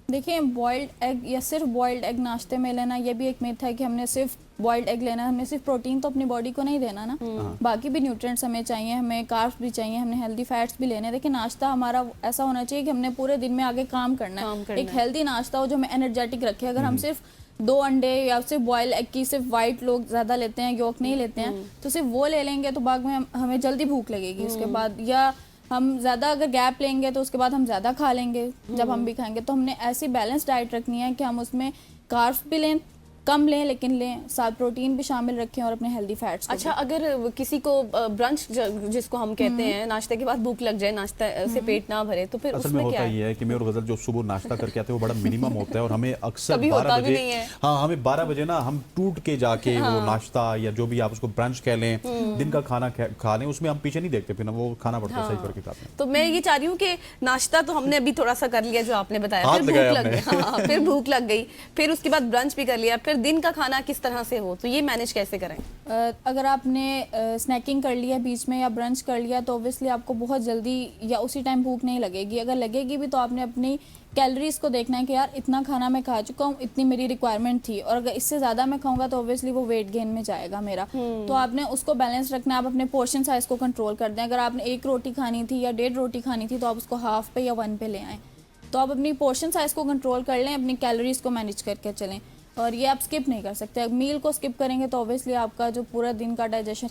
देखिए बॉइल्ड एग या सिर्फ बॉइल्ड एग नाश्ते में लेना ये भी एक मिथ है कि हमने सिर्फ बॉइल्ड एग लेना है। हमें सिर्फ प्रोटीन तो अपनी बॉडी को नहीं देना ना, बाकी भी न्यूट्रिएंट्स हमें चाहिए, हमें कार्ब्स भी चाहिए, हमने हेल्दी फैट्स भी लेने हैं। देखिए नाश्ता हमारा ऐसा होना चाहिए कि हमने पूरे दिन में आगे काम करना है, एक हेल्दी नाश्ता हो जो हमें एनर्जेटिक रखे। अगर हम सिर्फ 2 अंडे या सिर्फ बॉयल एग की सिर्फ वाइट लोग ज़्यादा लेते हैं, योक नहीं लेते हैं, तो सिर्फ वो ले लेंगे तो बाद में हमें जल्दी भूख लगेगी उसके बाद, या हम ज़्यादा अगर गैप लेंगे तो उसके बाद हम ज़्यादा खा लेंगे जब हम भी खाएंगे। तो हमने ऐसी बैलेंस डाइट रखनी है कि हम उसमें कार्ब्स भी लें, कम लें लेकिन लें, साथ प्रोटीन भी शामिल रखें और अपने हेल्दी फैट्स को।
अच्छा, अगर किसी को ब्रंच जिसको हम कहते हैं, नाश्ते के बाद भूख लग जाए, नाश्ता से पेट ना भरे, तो फिर
असल
उसमें
में
क्या
होता
है?
ये है कि मैं और गजल जो सुबह नाश्ता करके आते हैं वो बड़ा मिनिमम होता है और हमें अक्सर
कभी
12
होता भी
बजे,
नहीं है।
हाँ हमें 12 बजे ना हम टूट के जाके वो नाश्ता या जो भी आप उसको ब्रंच कह लें, दिन का खाना खा लें, उसमें हम पीछे नहीं देखते, फिर ना वो खाना पड़ता है, सही करके खाते हैं।
तो मैं ये चाह रही हूँ कि नाश्ता तो हमने अभी थोड़ा सा कर लिया जो आपने बताया,
हाथ
फिर भूख
लगाया
लग गई,
हमने।
हाँ, फिर भूख लग गई, फिर उसके बाद ब्रंच भी कर लिया, फिर दिन का खाना किस तरह से हो, तो ये मैनेज कैसे करें?
अगर आपने स्नैकिंग कर लिया बीच में या ब्रंच कर लिया तो ऑब्वियसली आपको बहुत जल्दी या उसी टाइम भूख नहीं लगेगी। अगर लगेगी भी तो आपने अपनी कैलोरीज को देखना है कि यार इतना खाना मैं खा चुका हूँ, इतनी मेरी रिक्वायरमेंट थी, और अगर इससे ज़्यादा मैं खाऊंगा तो ऑब्वियसली वो वेट गेन में जाएगा मेरा। तो आपने उसको बैलेंस रखना है, आप अपने पोर्शन साइज़ को कंट्रोल कर दें। अगर आपने 1 रोटी खानी थी या 1.5 रोटी खानी थी तो आप उसको हाफ पे या 1 पे ले आएँ। तो आप अपनी पोर्शन साइज़ को कंट्रोल कर लें, अपनी कैलोरीज को मैनेज करके चलें, और ये आप स्किप नहीं कर सकते। मील को स्किप करेंगे तो ऑब्वियसली आपका जो पूरा दिन का डाइजेशन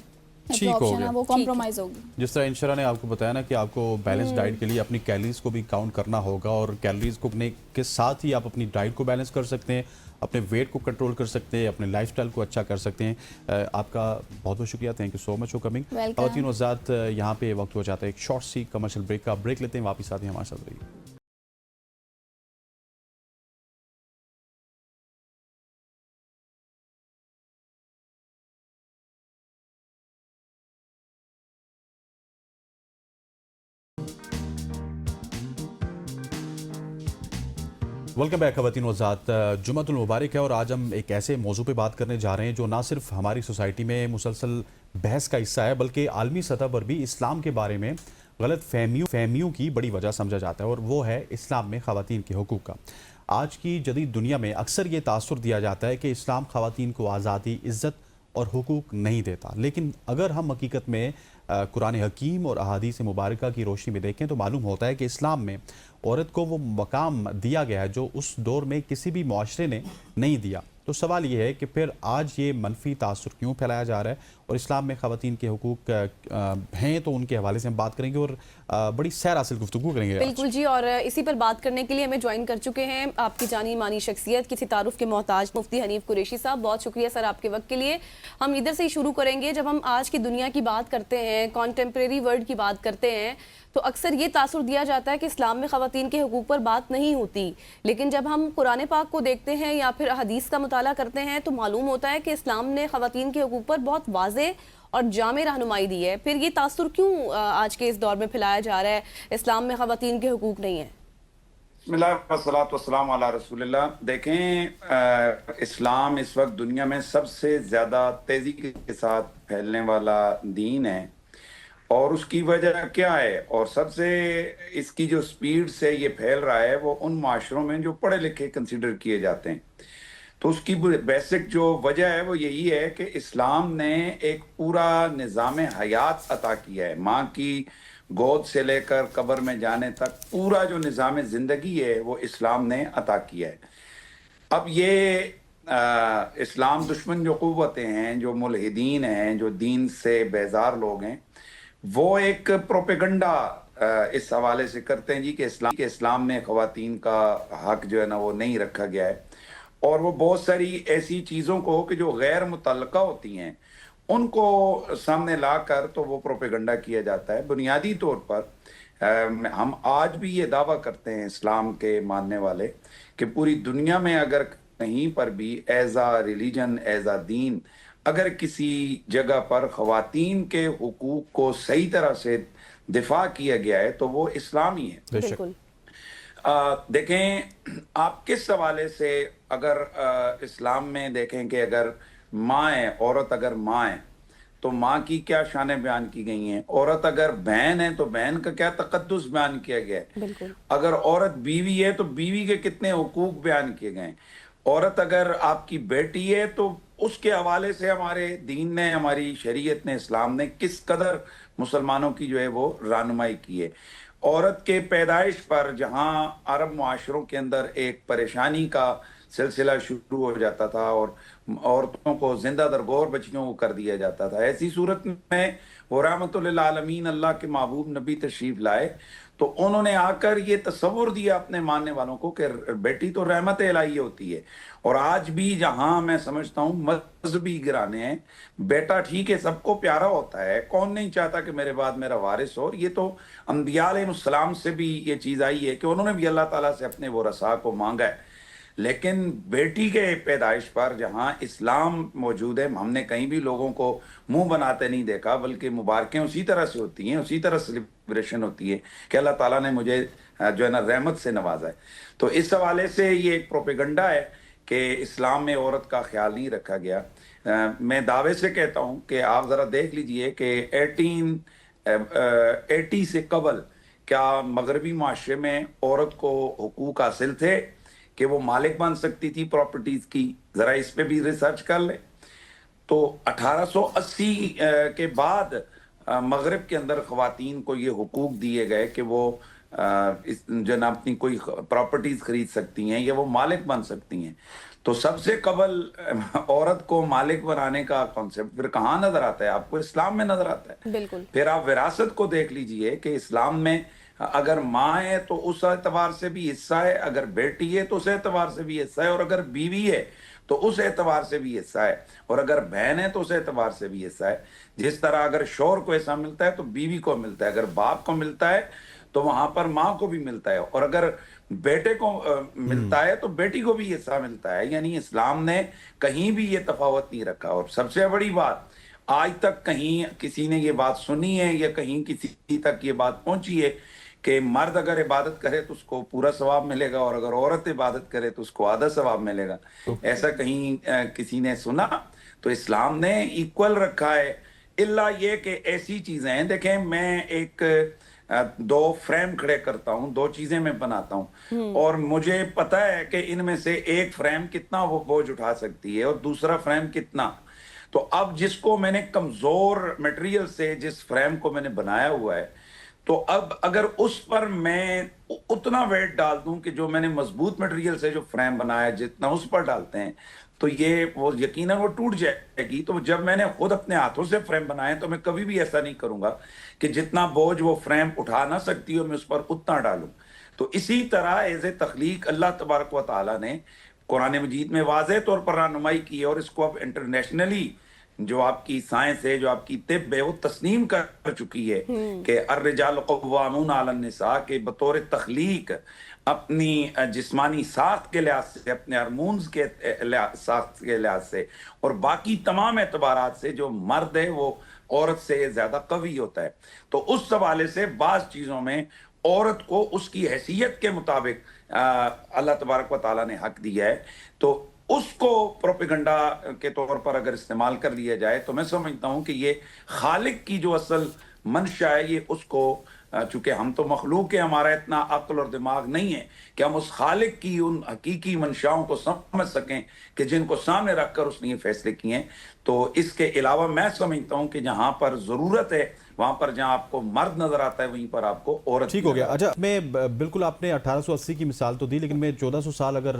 ऑप्शन है वो कॉम्प्रोमाइज होगी।
जिस तरह इंशरा ने आपको बताया ना कि आपको बैलेंस डाइट के लिए अपनी कैलोरीज को भी काउंट करना होगा और कैलोरीज को के साथ ही आप अपनी डाइट को बैलेंस कर सकते हैं, अपने वेट को कंट्रोल कर सकते हैं, अपने लाइफस्टाइल को अच्छा कर सकते हैं। आपका बहुत बहुत शुक्रिया, thank you so much for coming. ख़वातीन व हज़रात, यहाँ पे वक्त हो जाता है एक शॉर्ट सी कमर्शियल ब्रेक का। ब्रेक लेते हैं, वापस आते हैं, हमारे साथ रहिए। वेलकम बैक ख़वातीन व हज़रात, जुम्मतुल मुबारक है और आज हम एक ऐसे मौजू पे बात करने जा रहे हैं जो ना सिर्फ हमारी सोसाइटी में मुसलसल बहस का हिस्सा है बल्कि आलमी सतह पर भी इस्लाम के बारे में गलत फहमियों की बड़ी वजह समझा जाता है, और वो है इस्लाम में ख़वातीन के हुकूक़ का। आज की जदीद दुनिया में अक्सर ये तासुर दिया जाता है कि इस्लाम ख़वातीन को आज़ादी, इज़्ज़त और हुकूक़ नहीं देता, लेकिन अगर हम हकीकत में कुरान हकीम और अहादीस मुबारका की रोशनी में देखें तो मालूम होता है कि इस्लाम में औरत को वो मकाम दिया गया है जो उस दौर में किसी भी मुआशरे ने नहीं दिया। तो सवाल ये है कि फिर आज ये मनफी तासुर क्यों फैलाया जा रहा है, और इस्लाम में ख़वातीन के हुकूक़ हैं तो उनके हवाले से हम बात करेंगे और बड़ी सैर हासिल गुफ्तगू करेंगे।
बिल्कुल जी, और इसी पर बात करने के लिए हमें ज्वाइन कर चुके हैं आपकी जानी मानी शख्सियत, किसी तारुफ के मोहताज, मुफ्ती हनीफ कुरैशी साहब। बहुत शुक्रिया सर आपके वक्त के लिए। हम इधर से ही शुरू करेंगे। जब हम आज की दुनिया की बात करते हैं, कॉन्टेम्प्रेरी वर्ल्ड की बात करते हैं, तो अक्सर ये तासुर दिया जाता है कि इस्लाम में ख़वातीन के हुकूक़ पर बात नहीं होती, लेकिन जब हम कुरान पाक को देखते हैं या फिर हदीस का मुताला करते हैं तो मालूम होता है कि इस्लाम ने ख़वातीन के हुकूक़ पर बहुत वाज़े और जामे रहनुमाई दी है। फिर ये तासुर क्यों आज के इस दौर में फैलाया जा रहा है इस्लाम में ख़वातीन के हुकूक़ नहीं है?
بسم اللہ والصلاۃ والسلام علی رسول اللہ. دیکھیں اسلام اس وقت دنیا میں سب سے زیادہ تیزی کے ساتھ پھیلنے والا دین ہے, اور اس کی وجہ کیا ہے, اور سب سے اس کی جو سپیڈ سے یہ پھیل رہا ہے وہ ان معاشروں میں جو پڑھے لکھے کنسیڈر کیے جاتے ہیں. تو اس کی بیسک جو وجہ ہے وہ یہی ہے کہ اسلام نے ایک پورا نظام حیات عطا کیا ہے. ماں کی گود سے لے کر قبر میں جانے تک پورا جو نظام زندگی ہے وہ اسلام نے عطا کیا ہے. اب یہ اسلام دشمن جو قوتیں ہیں, جو ملحدین ہیں, جو دین سے بیزار لوگ ہیں, وہ ایک پروپیگنڈا اس حوالے سے کرتے ہیں جی کہ اسلام میں خواتین کا حق جو ہے نا وہ نہیں رکھا گیا ہے, اور وہ بہت ساری ایسی چیزوں کو کہ جو غیر متعلقہ ہوتی ہیں ان کو سامنے لا کر تو وہ پروپیگنڈا کیا جاتا ہے. بنیادی طور پر ہم آج بھی یہ دعویٰ کرتے ہیں اسلام کے ماننے والے کہ پوری دنیا میں اگر کہیں پر بھی is a religion, is a دین, اگر کسی جگہ پر خواتین کے حقوق کو صحیح طرح سے دفاع کیا گیا ہے تو وہ اسلام ہی ہے.
بالکل.
دیکھیں آپ کس حوالے سے, اگر اسلام میں دیکھیں کہ اگر ماں ہے, عورت اگر ماں ہے تو ماں کی کیا شانیں بیان کی گئی ہیں, عورت اگر بہن ہے تو بہن کا کیا تقدس بیان کیا گیا ہے,
بالکل.
اگر عورت بیوی ہے تو بیوی کے کتنے حقوق بیان کیے گئے ہیں, عورت اگر آپ کی بیٹی ہے تو اس کے حوالے سے ہمارے دین نے, ہماری شریعت نے, اسلام نے کس قدر مسلمانوں کی جو ہے وہ رہنمائی کی ہے. عورت کے پیدائش پر جہاں عرب معاشروں کے اندر ایک پریشانی کا سلسلہ شروع ہو جاتا تھا اور عورتوں کو زندہ درگور بچیوں کو کر دیا جاتا تھا, ایسی صورت میں وہ رحمت للعالمین اللہ کے محبوب نبی تشریف لائے تو انہوں نے آ کر یہ تصور دیا اپنے ماننے والوں کو کہ بیٹی تو رحمت الہی ہوتی ہے. اور آج بھی جہاں میں سمجھتا ہوں مذہبی گرانے ہیں, بیٹا ٹھیک ہے سب کو پیارا ہوتا ہے, کون نہیں چاہتا کہ میرے بعد میرا وارث ہو, یہ تو انبیاء علیہ السلام سے بھی یہ چیز آئی ہے کہ انہوں نے بھی اللہ تعالیٰ سے اپنے وہ رسا کو مانگا ہے. لیکن بیٹی کے پیدائش پر جہاں اسلام موجود ہے, ہم نے کہیں بھی لوگوں کو منہ بناتے نہیں دیکھا, بلکہ مبارکیں اسی طرح سے ہوتی ہیں, اسی طرح سیلیبریشن ہوتی ہے کہ اللہ تعالیٰ نے مجھے جو ہے نا رحمت سے نوازا ہے. تو اس حوالے سے یہ ایک پروپیگنڈا ہے کہ اسلام میں عورت کا خیال نہیں رکھا گیا. میں دعوے سے کہتا ہوں کہ آپ ذرا دیکھ لیجئے کہ 1880 سے قبل کیا مغربی معاشرے میں عورت کو حقوق حاصل تھے کہ وہ مالک بن سکتی تھی پراپرٹیز کی؟ ذرا اس پہ بھی ریسرچ کر لیں. تو 1880 کے بعد مغرب کے اندر خواتین کو یہ حقوق دیے گئے کہ وہ جو نا اپنی کوئی پراپرٹیز خرید سکتی ہیں یا وہ مالک بن سکتی ہیں. تو سب سے قبل عورت کو مالک بنانے کا کانسیپٹ پھر کہاں نظر آتا ہے آپ کو؟ اسلام میں نظر آتا ہے.
بالکل.
پھر آپ وراثت کو دیکھ لیجئے کہ اسلام میں اگر ماں ہے تو اس اعتبار سے بھی حصہ ہے, اگر بیٹی ہے تو اس اعتبار سے بھی حصہ ہے, اور اگر بیوی ہے تو اس اعتبار سے بھی حصہ ہے, اور اگر بہن ہے تو اس اعتبار سے بھی حصہ ہے. جس طرح اگر شوہر کو حصہ ملتا ہے تو بیوی کو ملتا ہے, اگر باپ کو ملتا ہے تو وہاں پر ماں کو بھی ملتا ہے, اور اگر بیٹے کو ملتا ہے تو بیٹی کو بھی حصہ ملتا ہے. یعنی اسلام نے کہیں بھی یہ تفاوت نہیں رکھا. اور سب سے بڑی بات, آج تک کہیں کسی نے یہ بات سنی ہے یا کہیں کسی تک یہ بات پہنچی ہے کہ مرد اگر عبادت کرے تو اس کو پورا ثواب ملے گا, اور اگر عورت عبادت کرے تو اس کو آدھا ثواب ملے گا؟ ایسا کہیں کسی نے سنا؟ تو اسلام نے ایکول رکھا ہے. الا یہ کہ ایسی چیزیں ہیں, دیکھیں میں ایک دو فریم کھڑے کرتا ہوں, دو چیزیں میں بناتا ہوں, اور مجھے پتا ہے کہ ان میں سے ایک فریم کتنا وہ بوجھ اٹھا سکتی ہے اور دوسرا فریم کتنا. تو اب جس کو میں نے کمزور میٹیریل سے جس فریم کو میں نے بنایا ہوا ہے, تو اب اگر اس پر میں اتنا ویٹ ڈال دوں کہ جو میں نے مضبوط میٹیریل سے جو فریم بنایا جتنا اس پر ڈالتے ہیں تو یہ وہ یقیناً وہ ٹوٹ جائے گی. تو جب میں نے خود اپنے ہاتھوں سے فریم بنائے تو میں کبھی بھی ایسا نہیں کروں گا کہ جتنا بوجھ وہ فریم اٹھا نہ سکتی ہو میں اس پر اتنا ڈالوں. تو اسی طرح ایز اے تخلیق اللہ تبارک و تعالیٰ نے قرآن مجید میں واضح طور پر رہنمائی کی ہے, اور اس کو اب انٹرنیشنلی جو آپ کی سائنس ہے, جو آپ کی طب ہے, وہ تسلیم کر چکی ہے کہ الرجال قوامون علی النساء کے بطور تخلیق اپنی جسمانی ساخت کے لحاظ سے, اپنے ہارمونز کے ساخت کے لحاظ سے اور باقی تمام اعتبارات سے جو مرد ہے وہ عورت سے زیادہ قوی ہوتا ہے. تو اس حوالے سے بعض چیزوں میں عورت کو اس کی حیثیت کے مطابق اللہ تبارک و تعالیٰ نے حق دیا ہے. تو اس کو پروپیگنڈا کے طور پر اگر استعمال کر لیا جائے تو میں سمجھتا ہوں کہ یہ خالق کی جو اصل منشا ہے، یہ اس کو، چونکہ ہم تو مخلوق ہیں، ہمارا اتنا عقل اور دماغ نہیں ہے کہ ہم اس خالق کی ان حقیقی منشاؤں کو سمجھ سکیں کہ جن کو سامنے رکھ کر اس نے یہ فیصلے کیے ہیں. تو اس کے علاوہ میں سمجھتا ہوں کہ جہاں پر ضرورت ہے، وہاں پر جہاں آپ کو مرد نظر آتا ہے وہیں پر آپ کو عورت.
ٹھیک ہو گیا. اچھا، میں بالکل آپ نے 1880 کی مثال تو دی، لیکن میں 1400 سال اگر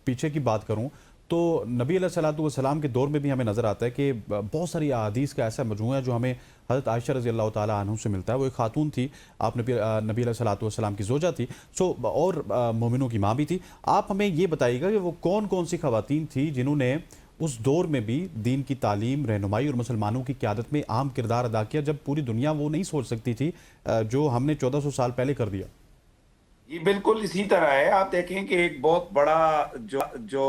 پیچھے کی بات کروں تو نبی علیہ السلام کے دور میں بھی ہمیں نظر آتا ہے کہ بہت ساری احادیث کا ایسا مجموعہ ہے جو ہمیں حضرت عائشہ رضی اللہ تعالیٰ عنہ سے ملتا ہے. وہ ایک خاتون تھی، آپ نبی علیہ السلام کی زوجہ تھی، اور مومنوں کی ماں بھی تھی. آپ ہمیں یہ بتائیے گا کہ وہ کون کون سی خواتین تھی جنہوں نے اس دور میں بھی دین کی تعلیم، رہنمائی اور مسلمانوں کی قیادت میں اہم کردار ادا کیا، جب پوری دنیا وہ نہیں سوچ سکتی تھی جو ہم نے 1400 سال پہلے کر دیا.
یہ بالکل اسی طرح ہے. آپ دیکھیں کہ ایک بہت بڑا جو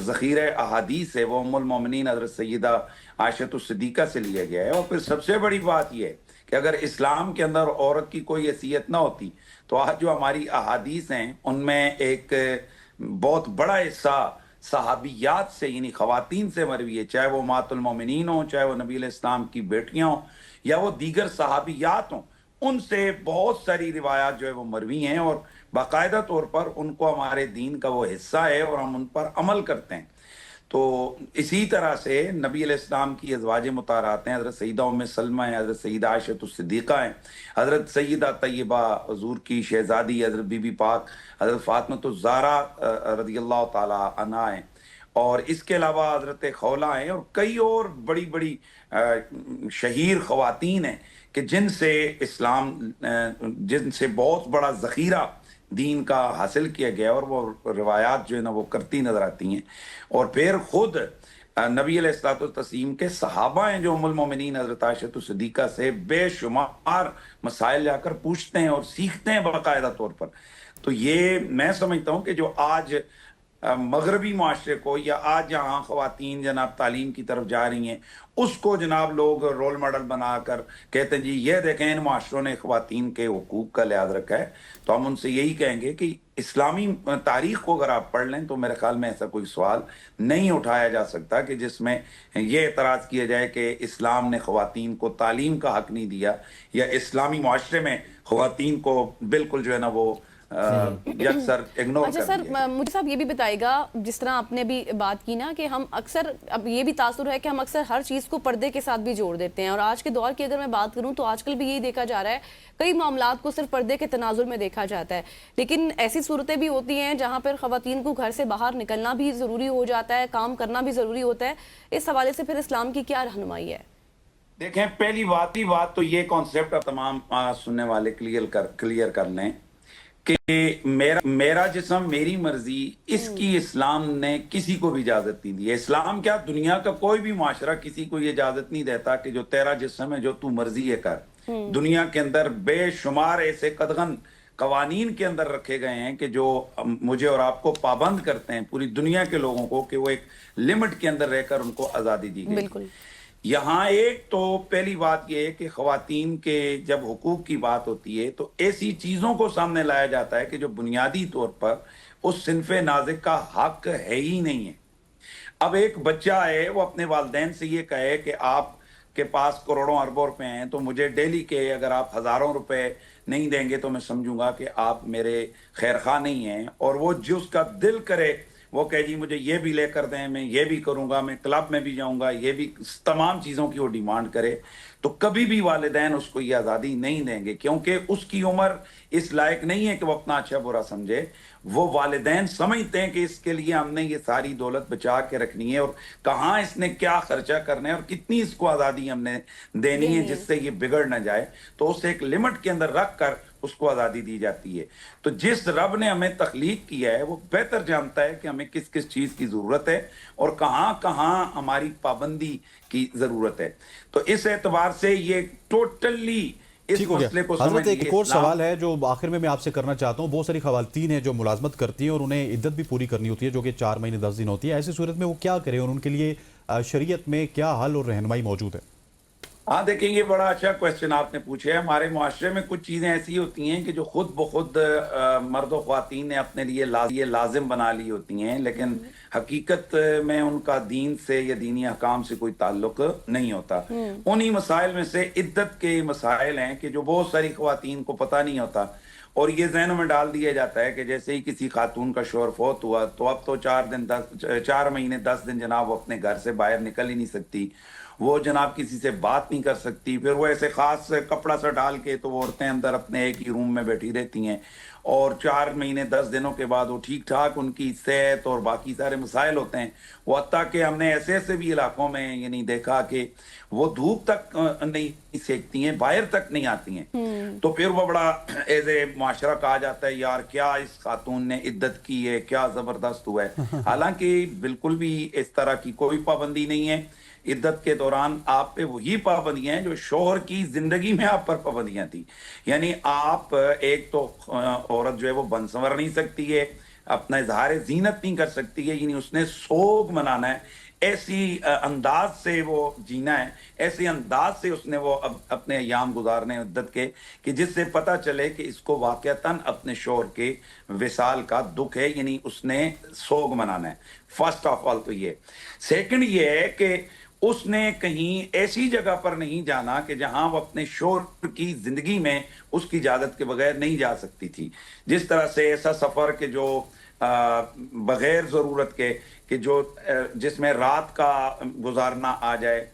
ذخیرہ احادیث ہے وہ ام المومنین حضرت سیدہ عائشہ الصدیقہ سے لیا گیا ہے. اور پھر سب سے بڑی بات یہ ہے کہ اگر اسلام کے اندر عورت کی کوئی حیثیت نہ ہوتی تو آج جو ہماری احادیث ہیں ان میں ایک بہت بڑا حصہ صحابیات سے، یعنی خواتین سے مروی ہے، چاہے وہ امہات المومنین ہوں، چاہے وہ نبی علیہ السلام کی بیٹیاں ہوں، یا وہ دیگر صحابیات ہوں. ان سے بہت ساری روایات جو ہے وہ مروی ہیں، اور باقاعدہ طور پر ان کو ہمارے دین کا وہ حصہ ہے اور ہم ان پر عمل کرتے ہیں. تو اسی طرح سے نبی علیہ السلام کی ازواج مطہرات ہیں، حضرت سیدہ ام سلمہ ہیں، حضرت سیدہ عائشہ الصدیقہ ہیں، حضرت سیدہ طیبہ حضور کی شہزادی حضرت بی بی پاک حضرت فاطمہ الزہرا رضی اللہ تعالی عنہا ہیں، اور اس کے علاوہ حضرت خولہ ہیں، اور کئی اور بڑی بڑی شہیر خواتین ہیں کہ جن سے جن سے بہت بڑا ذخیرہ دین کا حاصل کیا گیا، اور وہ روایات جو ہے نا وہ کرتی نظر آتی ہیں. اور پھر خود نبی علیہ الصلوۃ والتسلیم کے صحابہ ہیں جو ام المومنین حضرت عائشہ الصدیقہ سے بے شمار مسائل جا کر پوچھتے ہیں اور سیکھتے ہیں باقاعدہ طور پر. تو یہ میں سمجھتا ہوں کہ جو آج مغربی معاشرے کو، یا آج جہاں خواتین جناب تعلیم کی طرف جا رہی ہیں، اس کو جناب لوگ رول ماڈل بنا کر کہتے ہیں جی یہ دیکھیں ان معاشروں نے خواتین کے حقوق کا لحاظ رکھا ہے. تو ہم ان سے یہی کہیں گے کہ اسلامی تاریخ کو اگر آپ پڑھ لیں تو میرے خیال میں ایسا کوئی سوال نہیں اٹھایا جا سکتا کہ جس میں یہ اعتراض کیا جائے کہ اسلام نے خواتین کو تعلیم کا حق نہیں دیا، یا اسلامی معاشرے میں خواتین کو بالکل جو ہے نا وہ اکثر اگنور
اچھا سر، مجھے صاحب یہ بھی بتائے گا، جس طرح آپ نے بھی بات کی نا کہ ہم اکثر، اب یہ بھی تاثر ہے کہ ہم اکثر ہر چیز کو پردے کے ساتھ بھی جوڑ دیتے ہیں، اور آج کے دور کی اگر میں بات کروں تو آج کل بھی یہی دیکھا جا رہا ہے، کئی معاملات کو صرف پردے کے تناظر میں دیکھا جاتا ہے، لیکن ایسی صورتیں بھی ہوتی ہیں جہاں پر خواتین کو گھر سے باہر نکلنا بھی ضروری ہو جاتا ہے، کام کرنا بھی ضروری ہوتا ہے. اس حوالے سے پھر اسلام کی کیا رہنمائی ہے؟
دیکھیں، پہلی بات تو یہ کانسیپٹ تمام سننے والے کلیئر کر لیں کہ میرا جسم میری مرضی، اس کی اسلام نے کسی کو بھی اجازت نہیں دی ہے. اسلام کیا، دنیا کا کوئی بھی معاشرہ کسی کو یہ اجازت نہیں دیتا کہ جو تیرا جسم ہے جو تو مرضی ہے کر. دنیا کے اندر بے شمار ایسے قدغن قوانین کے اندر رکھے گئے ہیں کہ جو مجھے اور آپ کو پابند کرتے ہیں، پوری دنیا کے لوگوں کو، کہ وہ ایک لمٹ کے اندر رہ کر ان کو آزادی دی گئی. بالکل. یہاں ایک تو پہلی بات یہ ہے کہ خواتین کے جب حقوق کی بات ہوتی ہے تو ایسی چیزوں کو سامنے لایا جاتا ہے کہ جو بنیادی طور پر اس صنف نازک کا حق ہے ہی نہیں ہے. اب ایک بچہ ہے، وہ اپنے والدین سے یہ کہے کہ آپ کے پاس کروڑوں اربوں روپے ہیں تو مجھے ڈیلی کے اگر آپ ہزاروں روپے نہیں دیں گے تو میں سمجھوں گا کہ آپ میرے خیر خواہ نہیں ہیں، اور وہ جو اس کا دل کرے وہ کہے جی مجھے یہ بھی لے کر دیں، میں یہ بھی کروں گا، میں کلب میں بھی جاؤں گا، یہ بھی تمام چیزوں کی وہ ڈیمانڈ کرے، تو کبھی بھی والدین اس کو یہ آزادی نہیں دیں گے، کیونکہ اس کی عمر اس لائق نہیں ہے کہ وہ اپنا اچھا برا سمجھے. وہ والدین سمجھتے ہیں کہ اس کے لیے ہم نے یہ ساری دولت بچا کے رکھنی ہے، اور کہاں اس نے کیا خرچہ کرنا ہے اور کتنی اس کو آزادی ہم نے دینی ہے جس سے یہ بگڑ نہ جائے، تو اسے ایک لمٹ کے اندر رکھ کر اس کو آزادی دی جاتی ہے. تو جس رب نے ہمیں تخلیق کیا ہے وہ بہتر جانتا ہے کہ ہمیں کس کس چیز کی ضرورت ہے اور کہاں کہاں ہماری پابندی کی ضرورت ہے. تو اس اعتبار سے یہ ٹوٹلی اس مسئلے کو
حضرت ایک اور سوال ہے جو آخر میں آپ سے کرنا چاہتا ہوں. بہت ساری خواتین ہیں جو ملازمت کرتی ہیں اور انہیں عدت بھی پوری کرنی ہوتی ہے جو کہ 4 مہینے 10 دن ہوتی ہے. ایسی صورت میں وہ کیا کریں اور ان کے لیے شریعت میں کیا حل اور رہنمائی موجود ہے؟
हाँ देखिए, ये बड़ा अच्छा क्वेश्चन आपने पूछा है। हमारे मुआशरे में कुछ चीज़ें ऐसी होती हैं कि जो खुद ब खुद मर्द व ख्वातीन ने अपने लिए लाजिम बना ली होती हैं, लेकिन हकीकत में उनका दीन से या दीनी अहकाम से कोई ताल्लुक नहीं होता। उन्हीं मसाइल में से इद्दत के मसाइल हैं कि जो बहुत सारी ख्वातीन को पता नहीं होता, और ये ज़हनों में डाल दिया जाता है कि जैसे ही किसी खातून का शोहर फौत हुआ तो अब तो 4 महीने 10 दिन जनाब वो अपने घर से बाहर निकल ही नहीं सकती, वो जनाब किसी से बात नहीं कर सकती। फिर वो ऐसे खास कपड़ा सा डाल के तो वो औरतें अंदर अपने एक ही रूम में बैठी रहती हैं, और 4 महीने 10 दिनों के बाद वो ठीक ठाक उनकी सेहत और बाकी सारे मसाइल होते हैं। वो हत्ता कि हमने ऐसे ऐसे भी इलाकों में यानी देखा कि वो धूप तक नहीं सेकती हैं, बाहर तक नहीं आती हैं। तो फिर वो बड़ा एज ए मुआशरा कहा जाता है, यार क्या इस खातून ने इद्दत की है, क्या ज़बरदस्त हुआ है। हालांकि बिल्कुल भी इस तरह की कोई पाबंदी नहीं है। इद्दत के दौरान आप पे वही पाबंदियां हैं जो शोहर की जिंदगी में आप पर पाबंदियां थी। यानी आप एक तो औरत जो है वो बन संवर नहीं सकती है, अपना इजहार जीनत नहीं कर सकती है, यानी उसने सोग मनाना है, ऐसी अंदाज से वो जीना है, ऐसे अंदाज से उसने वो अपने अयाम गुजारने इद्दत के कि जिससे पता चले कि इसको वाकयातन अपने शोहर के विसाल का दुख है, यानी उसने सोग मनाना है। फर्स्ट ऑफ ऑल तो ये। सेकंड ये है कि उसने कहीं ऐसी जगह पर नहीं जाना कि जहां वो अपने शोहर की जिंदगी में उसकी इजाजत के बगैर नहीं जा सकती थी। जिस तरह से ऐसा सफर के जो बगैर जरूरत के कि जो जिसमें रात का गुजारना आ जाए,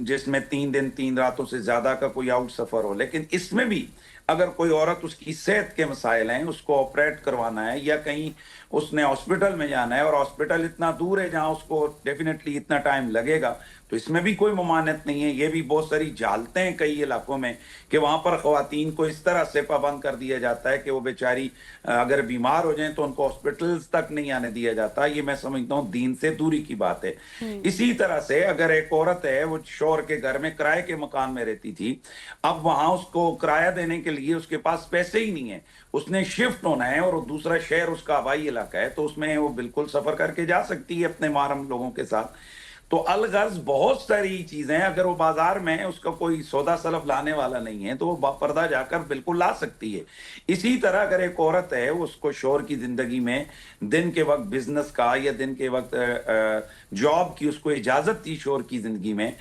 जिसमें 3 दिन 3 रातों से ज्यादा का कोई आउट सफर हो, लेकिन इसमें भी अगर कोई औरत उसकी सेहत के मसाइल हैं, उसको ऑपरेट करवाना है या कहीं उसने हॉस्पिटल में जाना है और हॉस्पिटल इतना दूर है जहां उसको डेफिनेटली इतना टाइम लगेगा, तो इसमें भी कोई ममानत नहीं है। ये भी बहुत सारी जालते हैं कई इलाकों में कि वहां पर ख्वातीन को इस तरह से पाबंद कर दिया जाता है कि वो बेचारी अगर बीमार हो जाए तो उनको हॉस्पिटल्स तक नहीं आने दिया जाता। ये मैं समझता हूँ दीन से दूरी की बात है। इसी तरह से अगर एक औरत है वो शोहर के घर में किराए के मकान में रहती थी, अब वहां उसको किराया देने के लिए उसके पास पैसे ही नहीं है, उसने शिफ्ट होना है और दूसरा शहर उसका हवाई इलाका है, तो उसमें वो बिल्कुल सफर करके जा सकती है अपने महरम लोगों के साथ। तो अलगर्ज बहुत सारी चीजें, अगर वो बाजार में उसका कोई सौदा सलफ लाने वाला नहीं है तो वो बापर्दा जाकर बिल्कुल ला सकती है। इसी तरह अगर एक औरत है उसको शोहर की जिंदगी में दिन के वक्त बिजनेस का या दिन के वक्त जॉब की उसको इजाजत थी शोहर की जिंदगी में,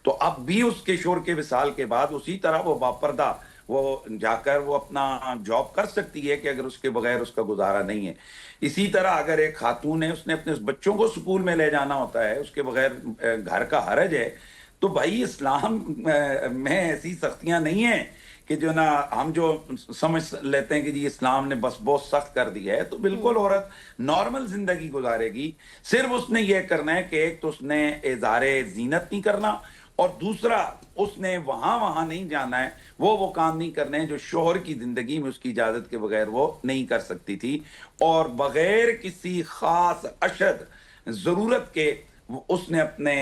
तो अब भी उसके शोहर के विसाल के बाद उसी तरह वो बापर्दा वो जाकर वो अपना जॉब कर सकती है कि अगर उसके बगैर उसका गुजारा नहीं है। इसी तरह अगर एक खातून है उसने अपने बच्चों को स्कूल में ले जाना होता है, उसके बगैर घर का हरज है, तो भाई इस्लाम में ऐसी सख्तियां नहीं है कि जो ना हम जो समझ लेते हैं कि जी इस्लाम ने बस बहुत सख्त कर दिया है। तो बिल्कुल औरत नॉर्मल जिंदगी गुजारेगी। सिर्फ उसने ये करना है कि एक तो उसने इज़हार जीनत नहीं करना, और दूसरा उसने वहां नहीं जाना है, वो काम नहीं करने हैं जो शोहर की जिंदगी में उसकी इजाजत के बगैर वो नहीं कर सकती थी, और बगैर किसी खास अशद जरूरत के उसने अपने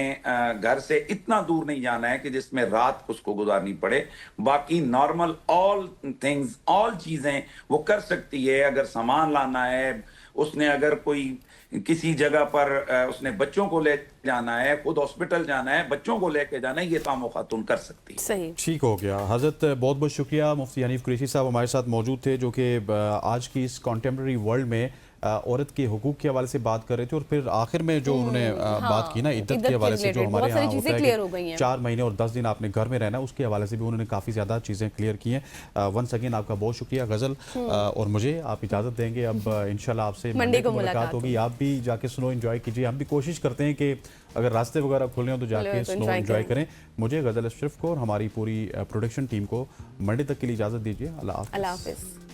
घर से इतना दूर नहीं जाना है कि जिसमें रात उसको गुजारनी पड़े। बाकी नॉर्मल ऑल थिंग्स, ऑल चीजें वो कर सकती है। अगर सामान लाना है, उसने अगर कोई किसी जगह पर उसने बच्चों को ले जाना है, खुद हॉस्पिटल जाना है, बच्चों को लेके जाना है, ये काम वो खातून कर सकती है।
सही, ठीक
हो गया। हजरत बहुत बहुत शुक्रिया। मुफ्ती हनीफ कुरैशी साहब हमारे साथ मौजूद थे, जो कि आज की इस कॉन्टेम्प्रेरी वर्ल्ड में औरत के हुकूक के हवाले से बात कर रहे थे, और फिर आखिर में जो उन्होंने बात की ना इद्दत के हवाले से, जो हमारे यहाँ होता है कि 4 महीने और 10 दिन आपने घर में रहना, उसके हवाले से भी उन्होंने काफ़ी ज़्यादा चीज़ें क्लियर की हैं। वंस अगेन आपका बहुत शुक्रिया गज़ल। और मुझे आप इजाज़त देंगे, अब इंशाल्लाह आपसे मंडे को मुलाकात होगी। आप भी जाके स्नो एंजॉय कीजिए। हम भी कोशिश करते हैं कि अगर रास्ते वगैरह खुले हो तो जाके स्नो एंजॉय करें। मुझे गज़ल अशरफ को और हमारी पूरी प्रोडक्शन टीम को मंडे तक के लिए इजाज़त दीजिए। अल्लाह हाफ़िज़।